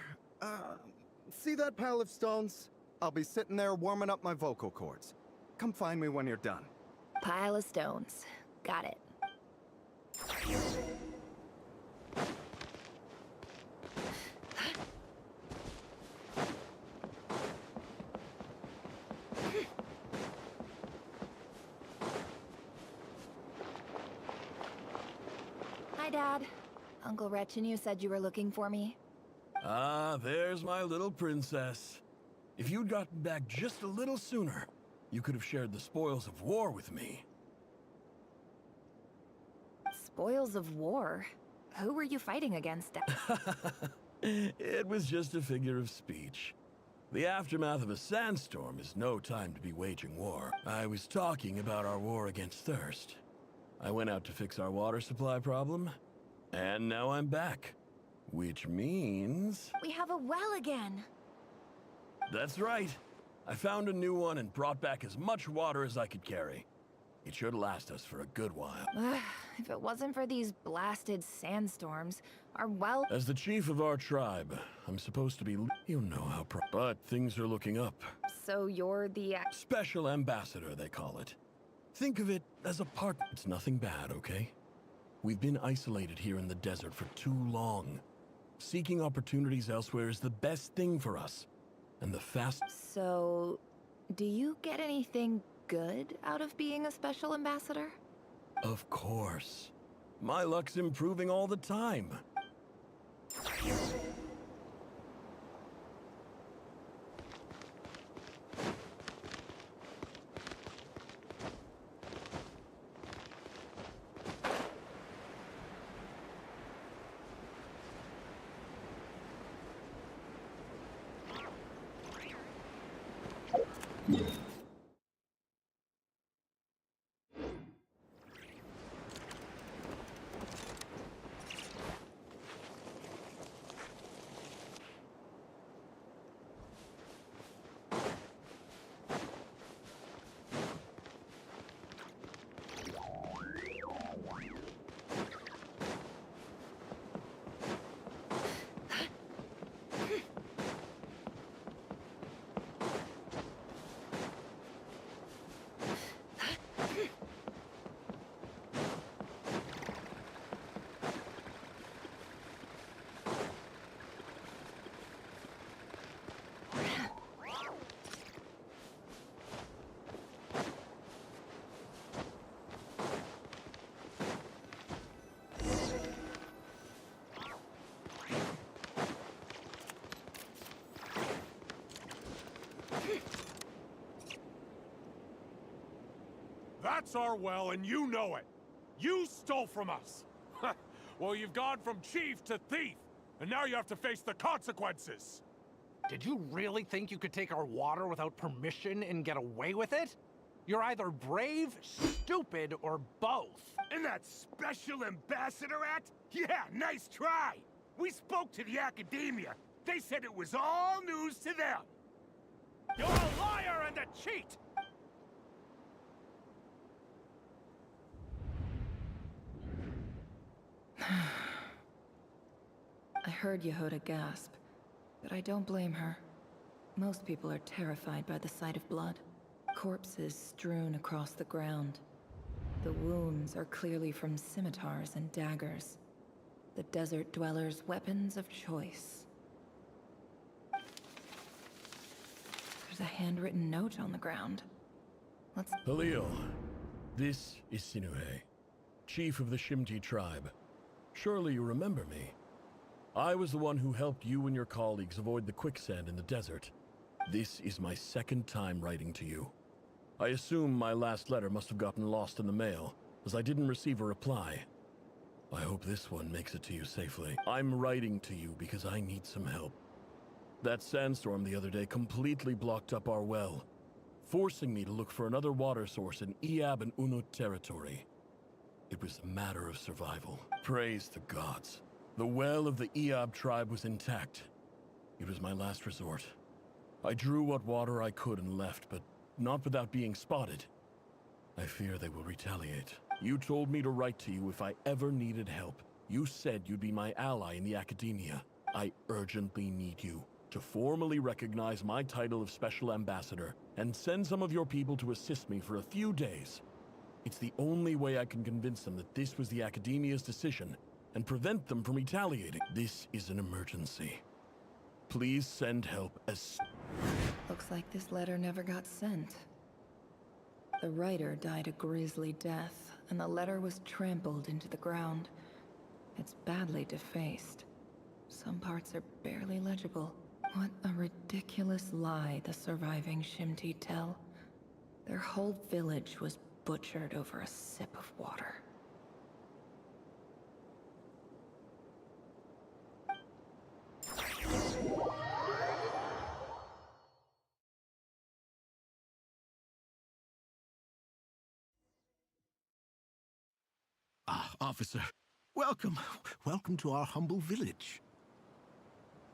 See that pile of stones? I'll be sitting there warming up my vocal cords. Come find me when you're done. Pile of stones. Got it. Hi, Dad. Uncle Retinue said you were looking for me. Ah, there's my little princess. If you'd gotten back just a little sooner, you could have shared the spoils of war with me. Spoils of war? Who were you fighting against? It was just a figure of speech. The aftermath of a sandstorm is no time to be waging war. I was talking about our war against thirst. I went out to fix our water supply problem, and now I'm back. Which means... We have a well again! That's right. I found a new one and brought back as much water as I could carry. It should last us for a good while. If it wasn't for these blasted sandstorms, our well... As the chief of our tribe, I'm supposed to be... You know how but things are looking up. So you're the... Special ambassador, they call it. Think of it as a part... It's nothing bad, okay? We've been isolated here in the desert for too long. Seeking opportunities elsewhere is the best thing for us. And the fast... So, do you get anything good out of being a special ambassador? Of course. My luck's improving all the time. That's our well, and you know it. You stole from us. Well, you've gone from chief to thief, and now you have to face the consequences. Did you really think you could take our water without permission and get away with it? You're either brave, stupid, or both. And that Special Ambassador Act? Yeah, nice try! We spoke to the Academia. They said it was all news to them. You're a liar and a cheat! I heard Yehoda gasp, but I don't blame her. Most people are terrified by the sight of blood. Corpses strewn across the ground. The wounds are clearly from scimitars and daggers. The desert dwellers' weapons of choice. There's a handwritten note on the ground. Let's... Halil, this is Sinuhe, chief of the Shimti tribe. Surely you remember me. I was the one who helped you and your colleagues avoid the quicksand in the desert. This is my second time writing to you. I assume my last letter must have gotten lost in the mail, as I didn't receive a reply. I hope this one makes it to you safely. I'm writing to you because I need some help. That sandstorm the other day completely blocked up our well, forcing me to look for another water source in Iab and Unut territory. It was a matter of survival. Praise the gods. The well of the Iab tribe was intact. It was my last resort. I drew what water I could and left, but not without being spotted. I fear they will retaliate. You told me to write to you if I ever needed help. You said you'd be my ally in the Academia. I urgently need you to formally recognize my title of Special Ambassador and send some of your people to assist me for a few days. It's the only way I can convince them that this was the Academia's decision and prevent them from retaliating. This is an emergency. Please send help as... Looks like this letter never got sent. The writer died a grisly death, and the letter was trampled into the ground. It's badly defaced. Some parts are barely legible. What a ridiculous lie the surviving Shimti tell. Their whole village was butchered over a sip of water. Officer, welcome. Welcome to our humble village.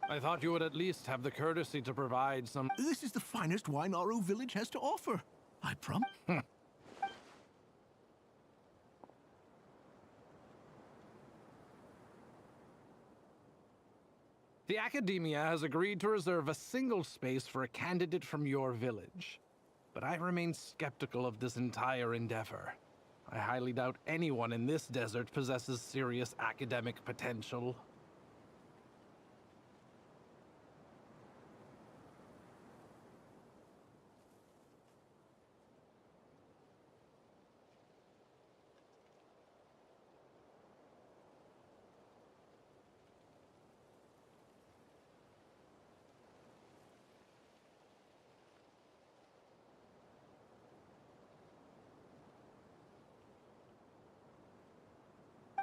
I thought you would at least have the courtesy to provide some... This is the finest wine Aru village has to offer. I promise. The Academia has agreed to reserve a single space for a candidate from your village. But I remain skeptical of this entire endeavor. I highly doubt anyone in this desert possesses serious academic potential.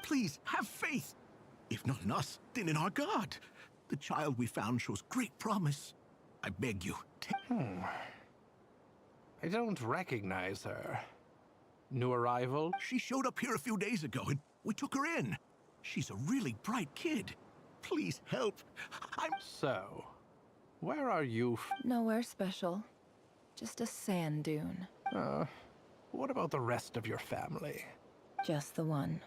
Please, have faith. If not in us, then in our god. The child we found shows great promise. I beg you, I don't recognize her. New arrival? She showed up here a few days ago, and we took her in. She's a really bright kid. Please help. So, where are you Nowhere special. Just a sand dune. What about the rest of your family? Just the one.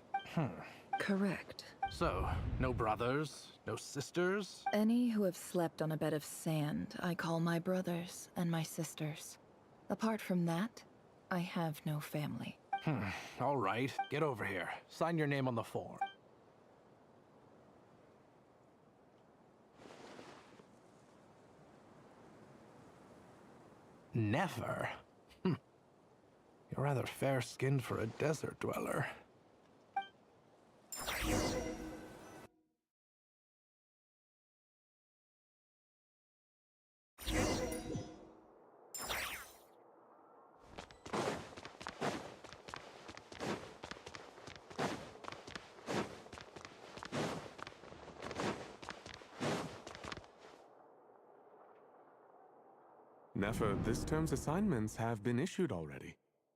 Correct. So, no brothers, no sisters? Any who have slept on a bed of sand, I call my brothers and my sisters. Apart from that, I have no family. All right, get over here. Sign your name on the form. Never? You're rather fair-skinned for a desert dweller. Nefer, this term's assignments have been issued already.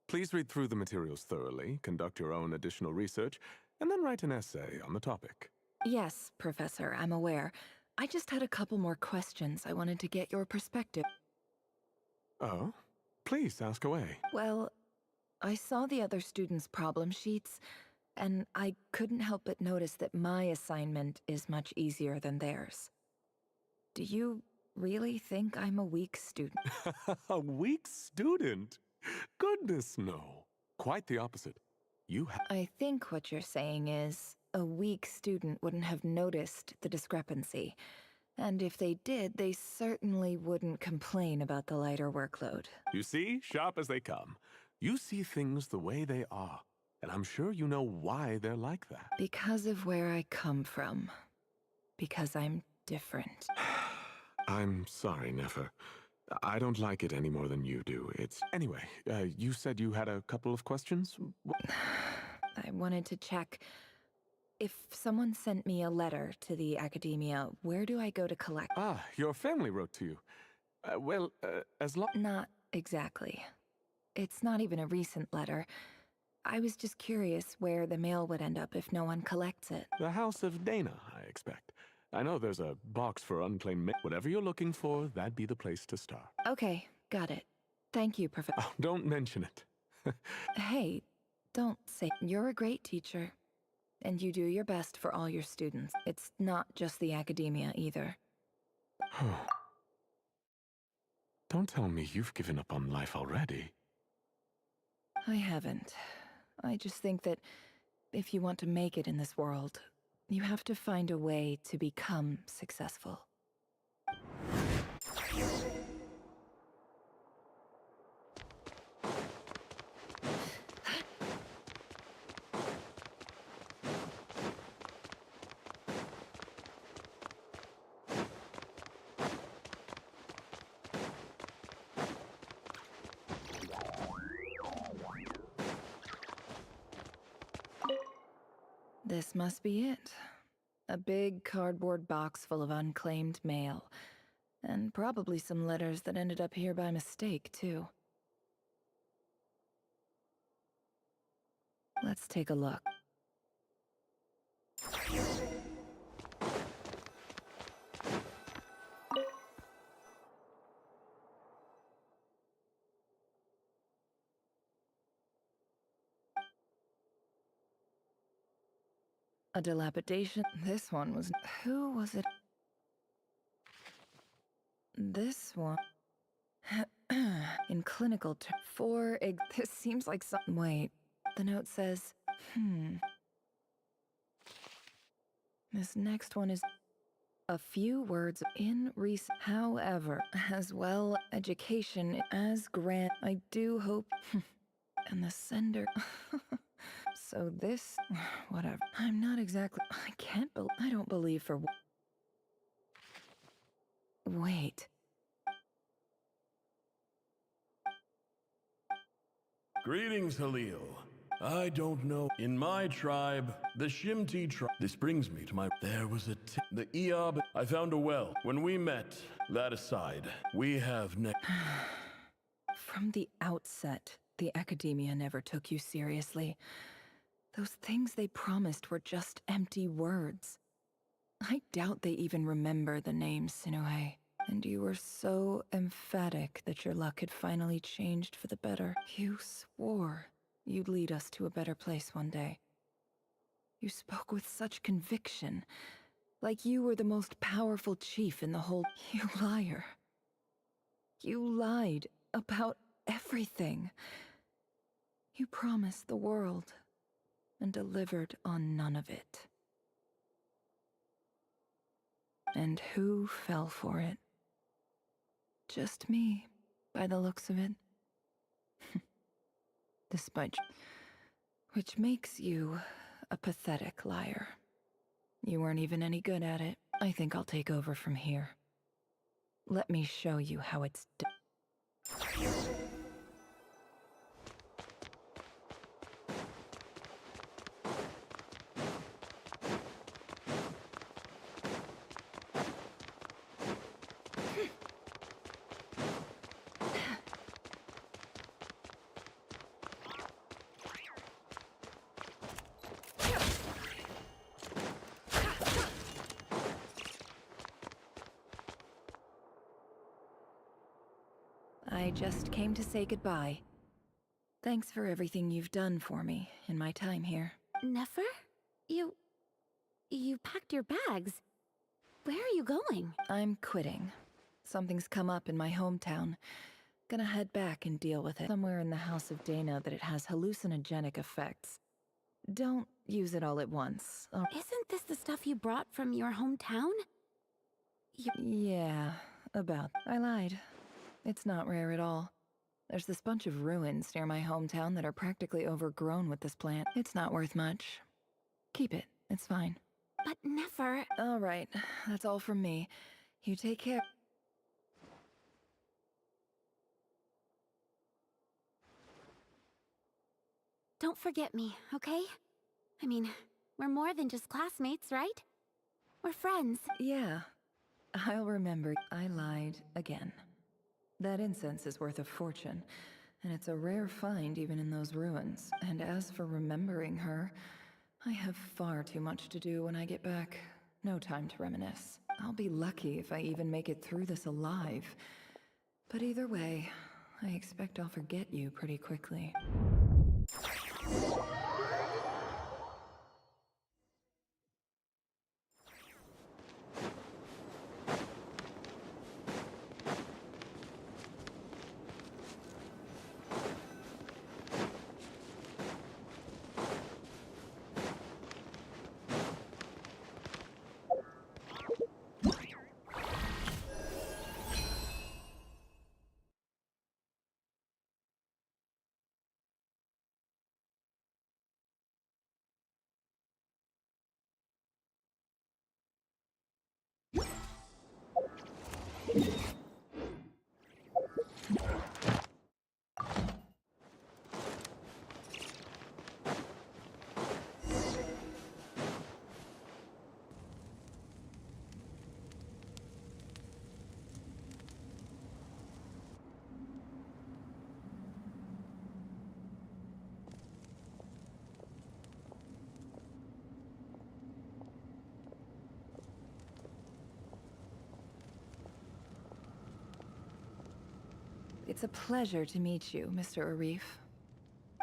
Please read through the materials thoroughly, conduct your own additional research, and then write an essay on the topic. Yes, Professor, I'm aware. I just had a couple more questions. I wanted to get your perspective. Oh? Please, ask away. Well, I saw the other students' problem sheets, and I couldn't help but notice that my assignment is much easier than theirs. Do you really think I'm a weak student? A weak student? Goodness, no. Quite the opposite. I think what you're saying is, a weak student wouldn't have noticed the discrepancy. And if they did, they certainly wouldn't complain about the lighter workload. You see, sharp as they come. You see things the way they are. And I'm sure you know why they're like that. Because of where I come from. Because I'm different. I'm sorry, Nefer. I don't like it any more than you do. Anyway, you said you had a couple of questions? I wanted to check. If someone sent me a letter to the academia, where do I go to collect? Ah, your family wrote to you. As long... Not exactly. It's not even a recent letter. I was just curious where the mail would end up if no one collects it. The House of Dana, I expect. I know there's a box for unclaimed mail. Whatever you're looking for, that'd be the place to start. Okay, got it. Thank you, Professor. Oh, don't mention it. Hey, don't say... You're a great teacher. And you do your best for all your students. It's not just the academia, either. Don't tell me you've given up on life already. I haven't. I just think that if you want to make it in this world, you have to find a way to become successful. This must be it. A big cardboard box full of unclaimed mail. And probably some letters that ended up here by mistake, too. Let's take a look. A dilapidation. This one was... Who was it? This one... In clinical terms... This seems like some... Wait. The note says... This next one is... A few words in recent... However, as well, education as grant... I do hope... And the sender... So this... Whatever. I'm not exactly... I don't believe for... Wait. Greetings, Halil. I don't know. In my tribe, the Shimti tribe. This brings me to my. There was the Eob. I found a well. When we met, that aside, we have From the outset, the academia never took you seriously. Those things they promised were just empty words. I doubt they even remember the name Sinuhe. And you were so emphatic that your luck had finally changed for the better. You swore you'd lead us to a better place one day. You spoke with such conviction, like you were the most powerful chief in the whole— You liar. You lied about everything. You promised the world and delivered on none of it. And who fell for it? Just me, by the looks of it. Despite— Which makes you a pathetic liar. You weren't even any good at it. I think I'll take over from here. Let me show you how it's done. I just came to say goodbye. Thanks for everything you've done for me in my time here. Nefer? You packed your bags. Where are you going? I'm quitting. Something's come up in my hometown. Gonna head back and deal with it. Somewhere in the House of Dana that it has hallucinogenic effects. Don't use it all at once. Isn't this the stuff you brought from your hometown? Yeah, about. I lied. It's not rare at all. There's this bunch of ruins near my hometown that are practically overgrown with this plant. It's not worth much. Keep it. It's fine. But Nefer— All right. That's all from me. You take care. Don't forget me, okay? I mean, we're more than just classmates, right? We're friends. Yeah. I'll remember. I lied again. That incense is worth a fortune, and it's a rare find even in those ruins. And as for remembering her, I have far too much to do when I get back. No time to reminisce. I'll be lucky if I even make it through this alive. But either way, I expect I'll forget you pretty quickly. It's a pleasure to meet you, Mr. Arif.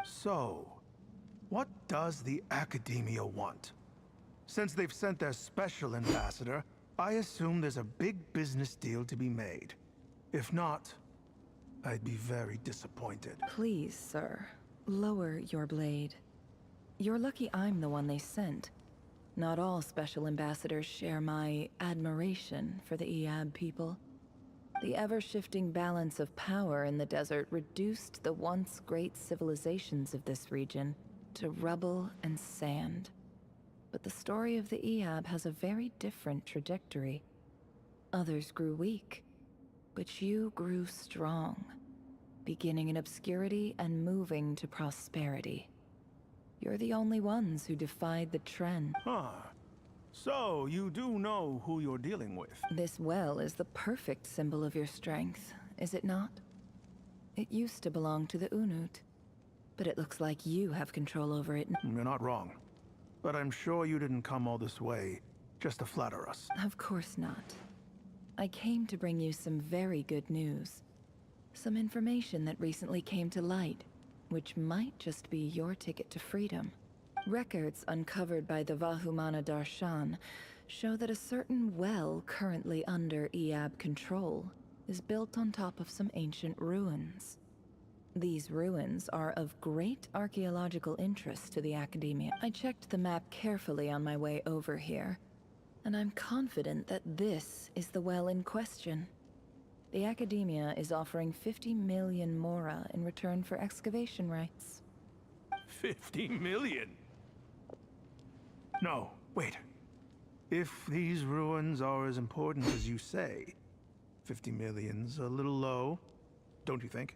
So, what does the Academia want? Since they've sent their special ambassador, I assume there's a big business deal to be made. If not, I'd be very disappointed. Please, sir, lower your blade. You're lucky I'm the one they sent. Not all special ambassadors share my admiration for the Eab people. The ever-shifting balance of power in the desert reduced the once great civilizations of this region to rubble and sand. But the story of the Eab has a very different trajectory. Others grew weak, but you grew strong, beginning in obscurity and moving to prosperity. You're the only ones who defied the trend. Huh. So, you do know who you're dealing with? This well is the perfect symbol of your strength, is it not? It used to belong to the Unut, but it looks like you have control over it. You're not wrong. But I'm sure you didn't come all this way just to flatter us. Of course not. I came to bring you some very good news. Some information that recently came to light, which might just be your ticket to freedom. Records uncovered by the Vahumana Darshan show that a certain well currently under Iab control is built on top of some ancient ruins. These ruins are of great archaeological interest to the Academia. I checked the map carefully on my way over here, and I'm confident that this is the well in question. The Academia is offering 50 million mora in return for excavation rights. 50 million? No, wait. If these ruins are as important as you say, 50 million's a little low, don't you think?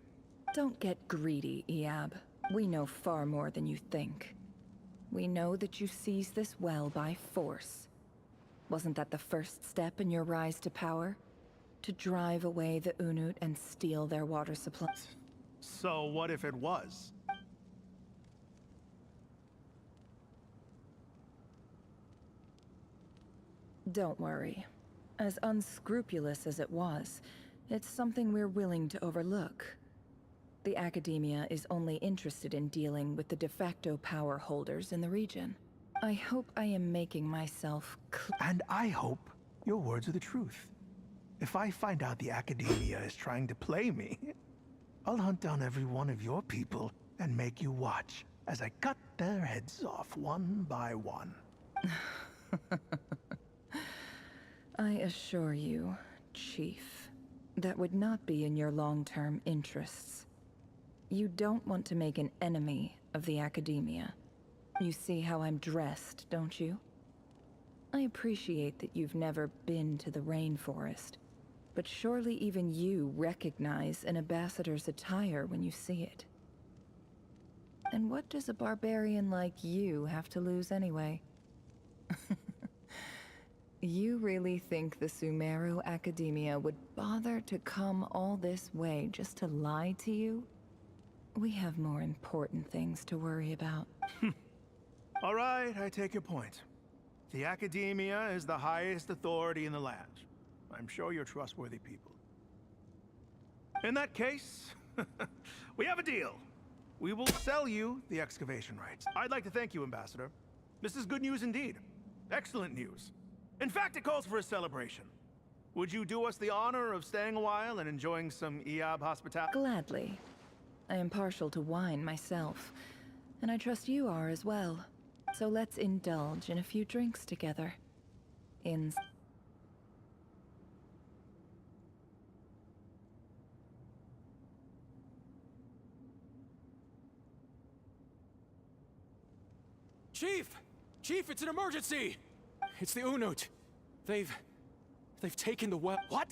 Don't get greedy, Iab. We know far more than you think. We know that you seized this well by force. Wasn't that the first step in your rise to power? To drive away the Unut and steal their water supply? So what if it was? Don't worry. As unscrupulous as it was, it's something we're willing to overlook. The Academia is only interested in dealing with the de facto power holders in the region. I hope I am making myself clear. And I hope your words are the truth. If I find out the Academia is trying to play me, I'll hunt down every one of your people and make you watch as I cut their heads off one by one. I assure you, Chief, that would not be in your long-term interests. You don't want to make an enemy of the Academia. You see how I'm dressed, don't you? I appreciate that you've never been to the rainforest, but surely even you recognize an ambassador's attire when you see it. And what does a barbarian like you have to lose anyway? You really think the Sumeru Academia would bother to come all this way just to lie to you? We have more important things to worry about. All right, I take your point. The Academia is the highest authority in the land. I'm sure you're trustworthy people. In that case, we have a deal. We will sell you the excavation rights. I'd like to thank you, Ambassador. This is good news indeed. Excellent news. In fact, it calls for a celebration. Would you do us the honor of staying a while and enjoying some Iab hospitality? Gladly. I am partial to wine myself, and I trust you are as well. So let's indulge in a few drinks together. Chief! Chief, it's an emergency! It's the Unut. They've taken the well. What?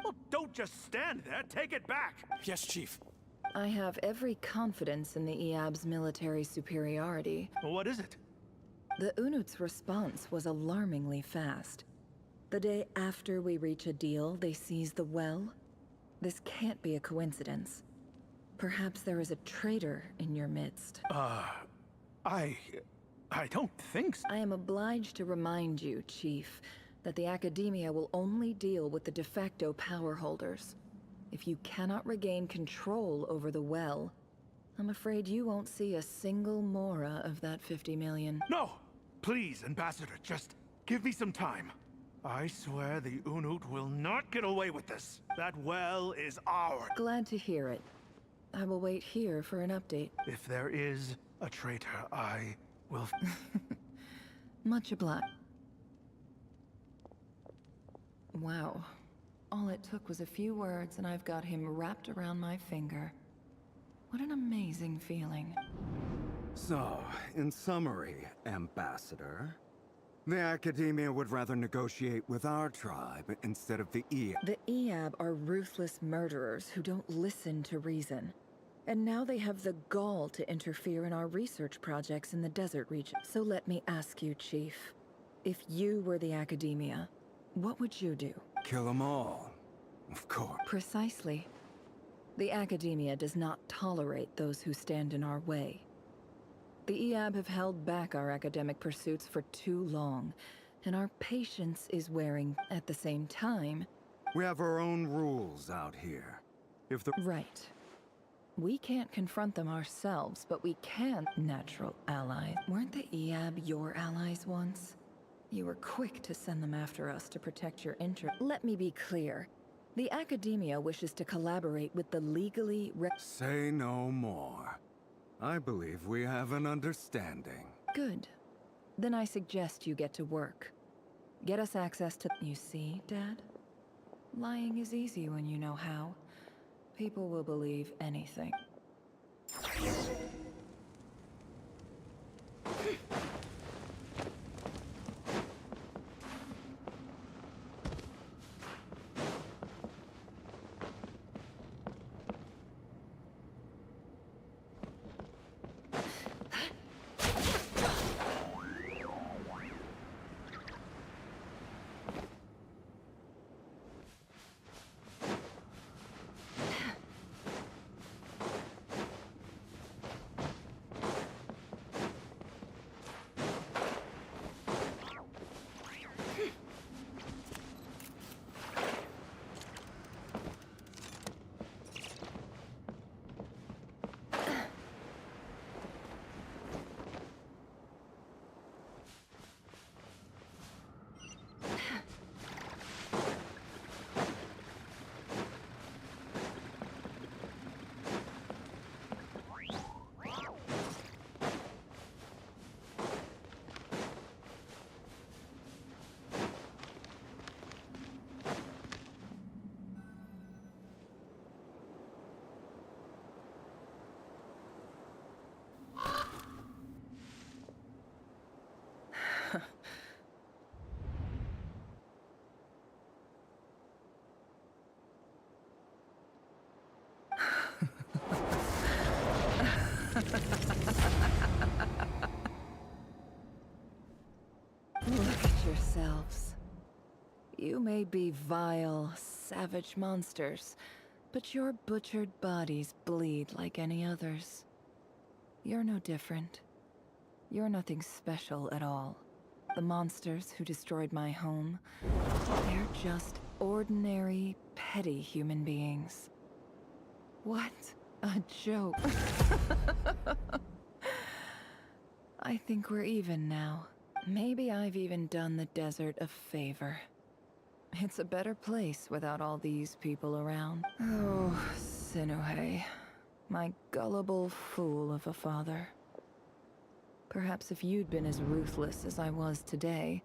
Well, don't just stand there. Take it back. Yes, Chief. I have every confidence in the Iab's military superiority. What is it? The Unut's response was alarmingly fast. The day after we reach a deal, they seize the well. This can't be a coincidence. Perhaps there is a traitor in your midst. I don't think so. I am obliged to remind you, Chief, that the Academia will only deal with the de facto power holders. If you cannot regain control over the well, I'm afraid you won't see a single mora of that 50 million. No! Please, Ambassador, just give me some time. I swear the Unut will not get away with this. That well is ours. Glad to hear it. I will wait here for an update. If there is a traitor, I will... Much obliged. Wow. All it took was a few words and I've got him wrapped around my finger. What an amazing feeling. So, in summary, Ambassador, the Academia would rather negotiate with our tribe instead of the Iab. The Iab are ruthless murderers who don't listen to reason. And now they have the gall to interfere in our research projects in the desert region. So let me ask you, Chief. If you were the Academia, what would you do? Kill them all. Of course. Precisely. The Academia does not tolerate those who stand in our way. The EAB have held back our academic pursuits for too long, and our patience is wearing. At the same time, we have our own rules out here. If the right. We can't confront them ourselves, but we can. Natural allies. Weren't the EAB your allies once? You were quick to send them after us to protect your interests. Let me be clear. The Academia wishes to collaborate with the legally Say no more. I believe we have an understanding. Good. Then I suggest you get to work. Get us access to... You see, Dad? Lying is easy when you know how. People will believe anything. Look at yourselves. You may be vile, savage monsters, but your butchered bodies bleed like any others. You're no different. You're nothing special at all. The monsters who destroyed my home, they're just ordinary, petty human beings. What a joke. I think we're even now. Maybe I've even done the desert a favor. It's a better place without all these people around. Oh, Sinuhe. My gullible fool of a father. Perhaps if you'd been as ruthless as I was today,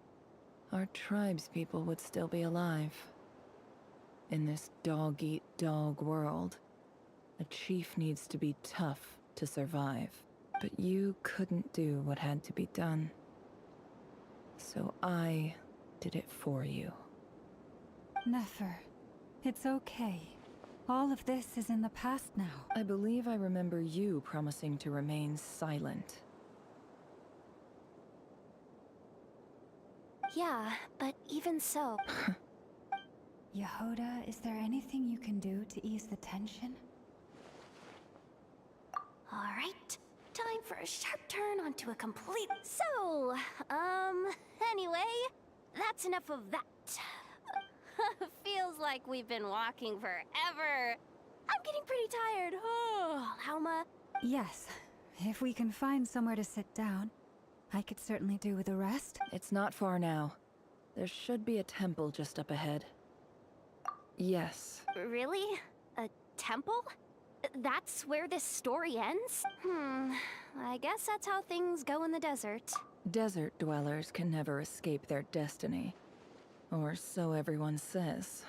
our tribespeople would still be alive. In this dog-eat-dog world, a chief needs to be tough to survive. But you couldn't do what had to be done. So I did it for you. Nefer, it's okay. All of this is in the past now. I believe I remember you promising to remain silent. Yeah, but even so... Yehoda, is there anything you can do to ease the tension? Alright, time for a sharp turn onto a complete... So, anyway, that's enough of that. Feels like we've been walking forever. I'm getting pretty tired. Oh, Lauma. Yes, if we can find somewhere to sit down, I could certainly do with a rest. It's not far now. There should be a temple just up ahead. Yes. Really? A temple? That's where this story ends? I guess that's how things go in the desert. Desert dwellers can never escape their destiny. Or so everyone says.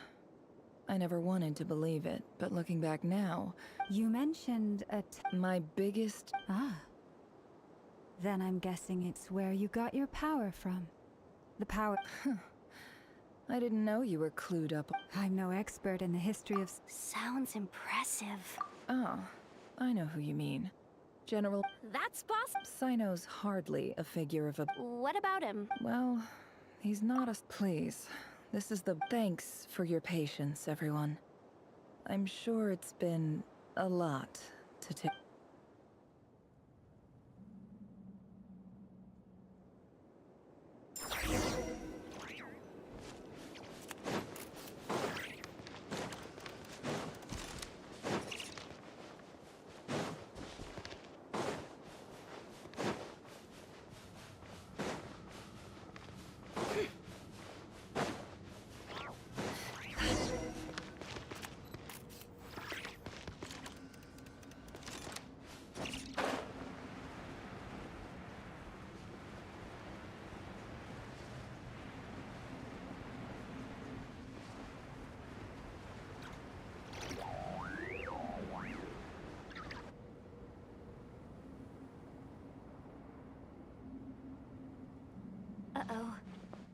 I never wanted to believe it, but looking back now... You mentioned my biggest... Ah. Then I'm guessing it's where you got your power from. The power... I didn't know you were clued up. I'm no expert in the history of... Sounds impressive. Oh, I know who you mean. General... That's possible. Sino's hardly a figure of a... What about him? Well, he's not a... Please, this is the... Thanks for your patience, everyone. I'm sure it's been a lot to take...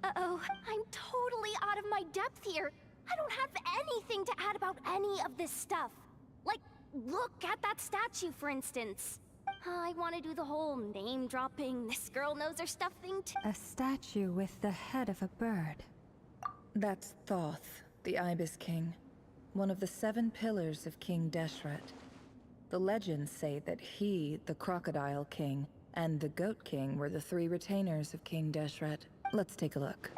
Uh-oh, I'm totally out of my depth here. I don't have anything to add about any of this stuff. Like, look at that statue, for instance. I want to do the whole name-dropping, this girl knows her stuff thing too. A statue with the head of a bird. That's Thoth, the Ibis King. One of the 7 pillars of King Deshret. The legends say that he, the Crocodile King, and the Goat King were the 3 retainers of King Deshret. Let's take a look.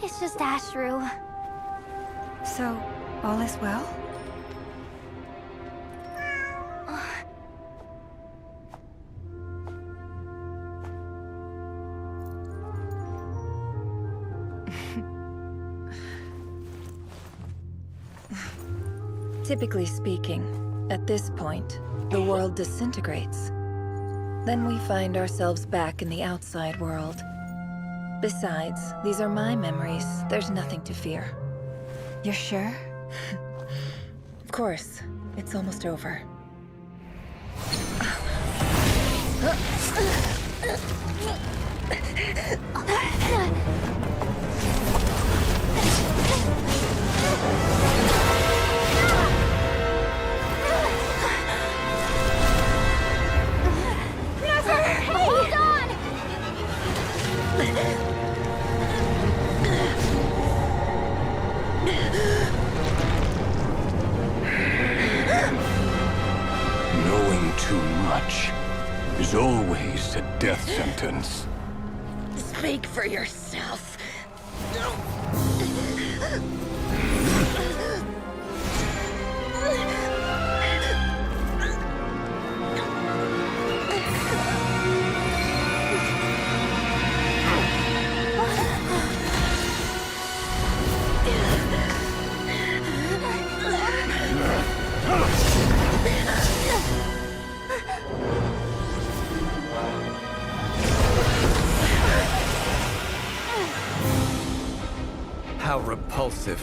It's just Ashru. So, all is well? Typically speaking, at this point, the world disintegrates. Then we find ourselves back in the outside world. Besides, these are my memories. There's nothing to fear. You're sure? Of course. It's almost over. Hold on! Knowing too much is always a death sentence. Speak for yourself. How repulsive.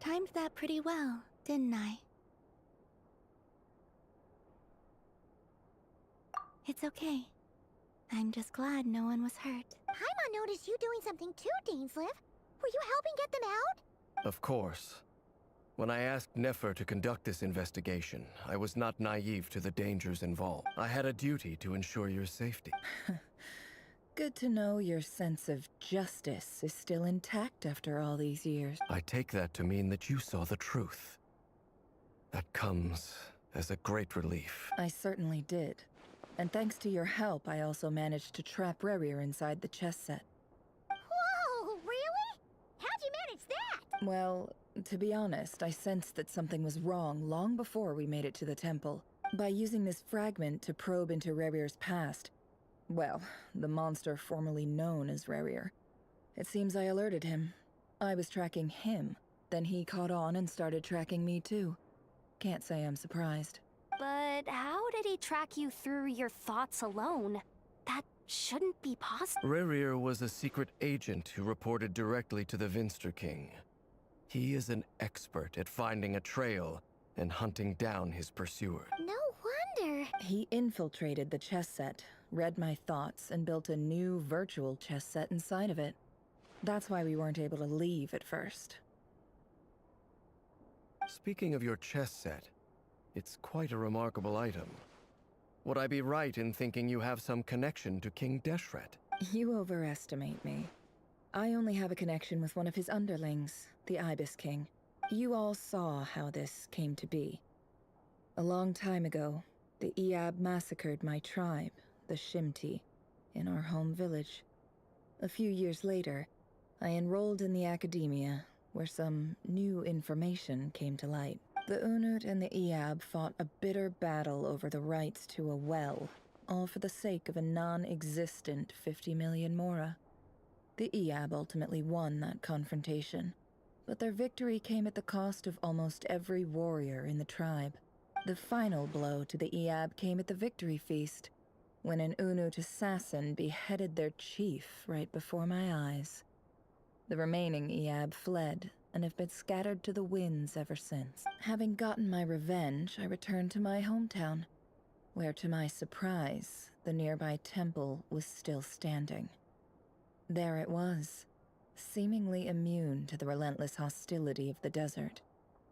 Timed that pretty well, didn't I? It's okay. I'm just glad no one was hurt. Paimon noticed you doing something too, Dainsleif. Were you helping get them out? Of course. When I asked Nefer to conduct this investigation, I was not naive to the dangers involved. I had a duty to ensure your safety. Good to know your sense of justice is still intact after all these years. I take that to mean that you saw the truth. That comes as a great relief. I certainly did. And thanks to your help, I also managed to trap Rerir inside the chess set. Whoa, really? How'd you manage that? Well, to be honest, I sensed that something was wrong long before we made it to the temple. By using this fragment to probe into Rerir's past, well, the monster formerly known as Rerir, it seems I alerted him. I was tracking him, then he caught on and started tracking me too. Can't say I'm surprised. But how did he track you through your thoughts alone? That shouldn't be possible. Rerir was a secret agent who reported directly to the Vinster King. He is an expert at finding a trail and hunting down his pursuer. No wonder. He infiltrated the chess set, read my thoughts, and built a new virtual chess set inside of it. That's why we weren't able to leave at first. Speaking of your chess set, it's quite a remarkable item. Would I be right in thinking you have some connection to King Deshret? You overestimate me. I only have a connection with one of his underlings, the Ibis King. You all saw how this came to be. A long time ago, the Iab massacred my tribe, the Shimti, in our home village. A few years later, I enrolled in the academia, where some new information came to light. The Unut and the Iab fought a bitter battle over the rights to a well, all for the sake of a non-existent 50 million mora. The Iab ultimately won that confrontation, but their victory came at the cost of almost every warrior in the tribe. The final blow to the Iab came at the victory feast, when an Unut assassin beheaded their chief right before my eyes. The remaining Iab fled, and have been scattered to the winds ever since. Having gotten my revenge, I returned to my hometown, where to my surprise, the nearby temple was still standing. There it was, seemingly immune to the relentless hostility of the desert,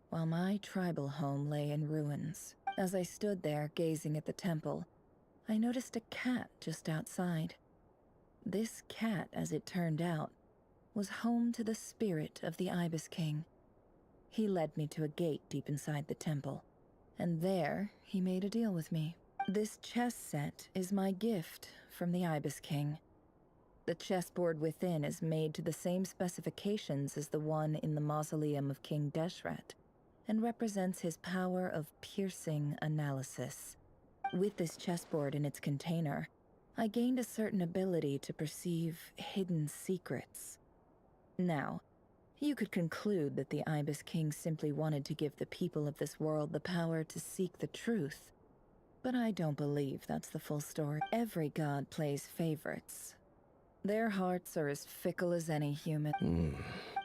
while my tribal home lay in ruins. As I stood there gazing at the temple, I noticed a cat just outside. This cat, as it turned out, was home to the spirit of the Ibis King. He led me to a gate deep inside the temple, and there he made a deal with me. This chess set is my gift from the Ibis King. The chessboard within is made to the same specifications as the one in the mausoleum of King Deshret, and represents his power of piercing analysis. With this chessboard in its container, I gained a certain ability to perceive hidden secrets. Now, you could conclude that the Ibis King simply wanted to give the people of this world the power to seek the truth. But I don't believe that's the full story. Every god plays favorites. Their hearts are as fickle as any human.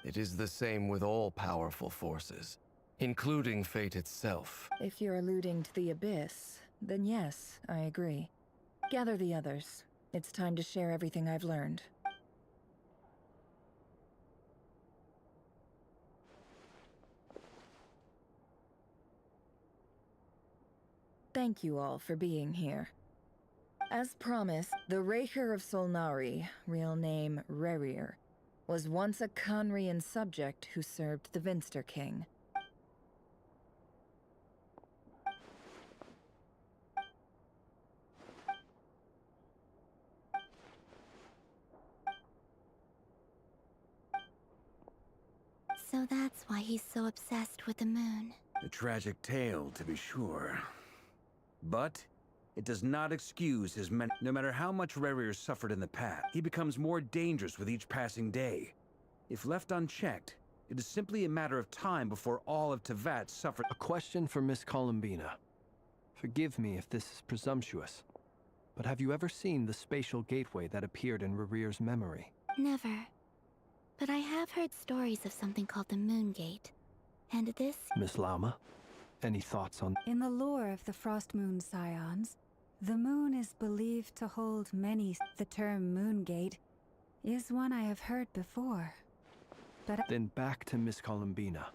It is the same with all powerful forces, including fate itself. If you're alluding to the Abyss, then yes, I agree. Gather the others. It's time to share everything I've learned. Thank you all for being here. As promised, the Raker of Solnari, real name Rerir, was once a Khanrian subject who served the Vinster King. So that's why he's so obsessed with the moon. A tragic tale, to be sure. But it does not excuse his men. No matter how much Rerir suffered in the past, he becomes more dangerous with each passing day. If left unchecked, it is simply a matter of time before all of Tevat suffer. A question for Miss Columbina. Forgive me if this is presumptuous, but have you ever seen the spatial gateway that appeared in Rerir's memory? Never. But I have heard stories of something called the Moon Gate. And this... Miss Lauma, any thoughts on... In the lore of the Frost Moon Scions, the moon is believed to hold many. The term Moon Gate is one I have heard before. But then back to Miss Columbina.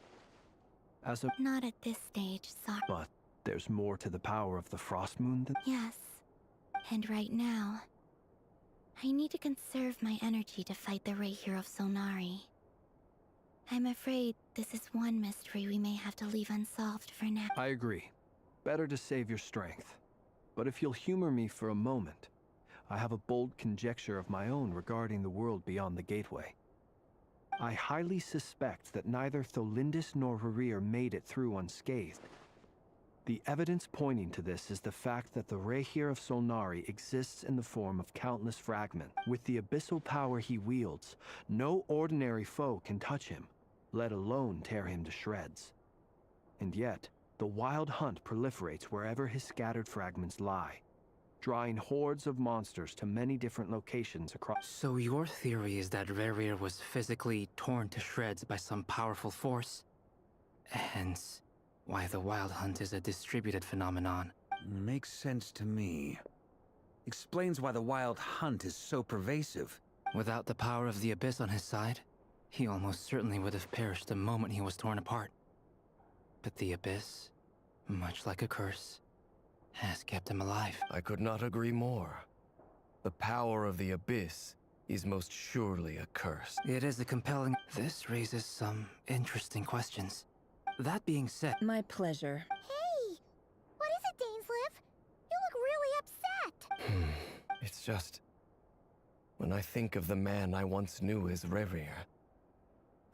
As a... Not at this stage, sorry. But there's more to the power of the Frost Moon than... Yes. And right now, I need to conserve my energy to fight the Rahier of Solnari. I'm afraid this is one mystery we may have to leave unsolved for now. I agree. Better to save your strength. But if you'll humor me for a moment, I have a bold conjecture of my own regarding the world beyond the gateway. I highly suspect that neither Tholindis nor Rarir made it through unscathed. The evidence pointing to this is the fact that the Rahier of Solnari exists in the form of countless fragments. With the abyssal power he wields, no ordinary foe can touch him, let alone tear him to shreds. And yet, the wild hunt proliferates wherever his scattered fragments lie, drawing hordes of monsters to many different locations across... So your theory is that Rarir was physically torn to shreds by some powerful force? Hence, why the Wild Hunt is a distributed phenomenon. Makes sense to me. Explains why the Wild Hunt is so pervasive. Without the power of the Abyss on his side, he almost certainly would have perished the moment he was torn apart. But the Abyss, much like a curse, has kept him alive. I could not agree more. The power of the Abyss is most surely a curse. It is a compelling... This raises some interesting questions. That being said... My pleasure. Hey! What is it, Dainsleif? You look really upset! It's just... when I think of the man I once knew as Rarir,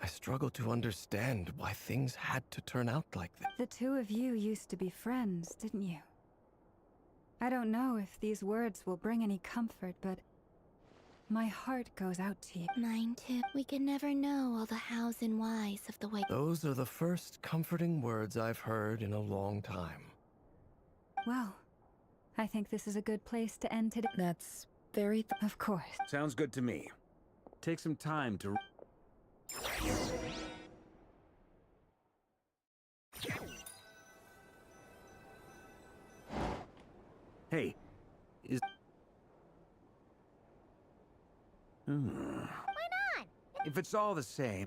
I struggle to understand why things had to turn out like this. The two of you used to be friends, didn't you? I don't know if these words will bring any comfort, but my heart goes out to you. Mine too. We can never know all the hows and whys of the way. Those are the first comforting words I've heard in a long time. Well, I think this is a good place to end today. That's very... Of course. Sounds good to me. Take some time to... Hey, is... Why not? If it's all the same...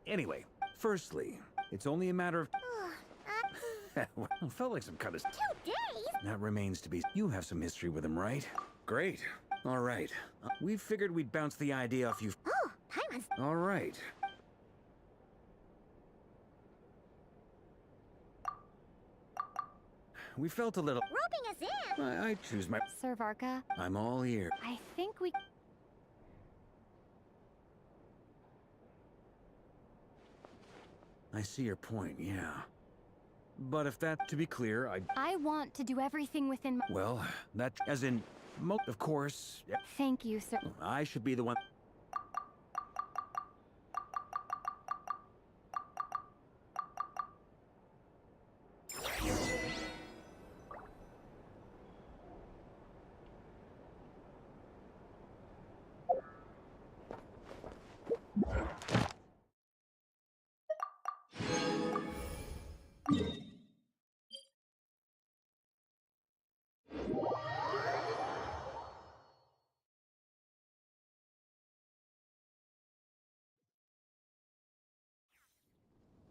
Anyway, firstly, it's only a matter of... Well, it felt like some kind of... 2 days? That remains to be... You have some history with him, right? Great. All right. We figured we'd bounce the idea off you... Oh, Paimon's... All right. We felt a little... Roping us in! I choose my... Sir Varka? I'm all ear. I think we... I see your point, yeah. But if that... To be clear, I want to do everything within my... Well, that... As in... Of course... Thank you, sir. I should be the one...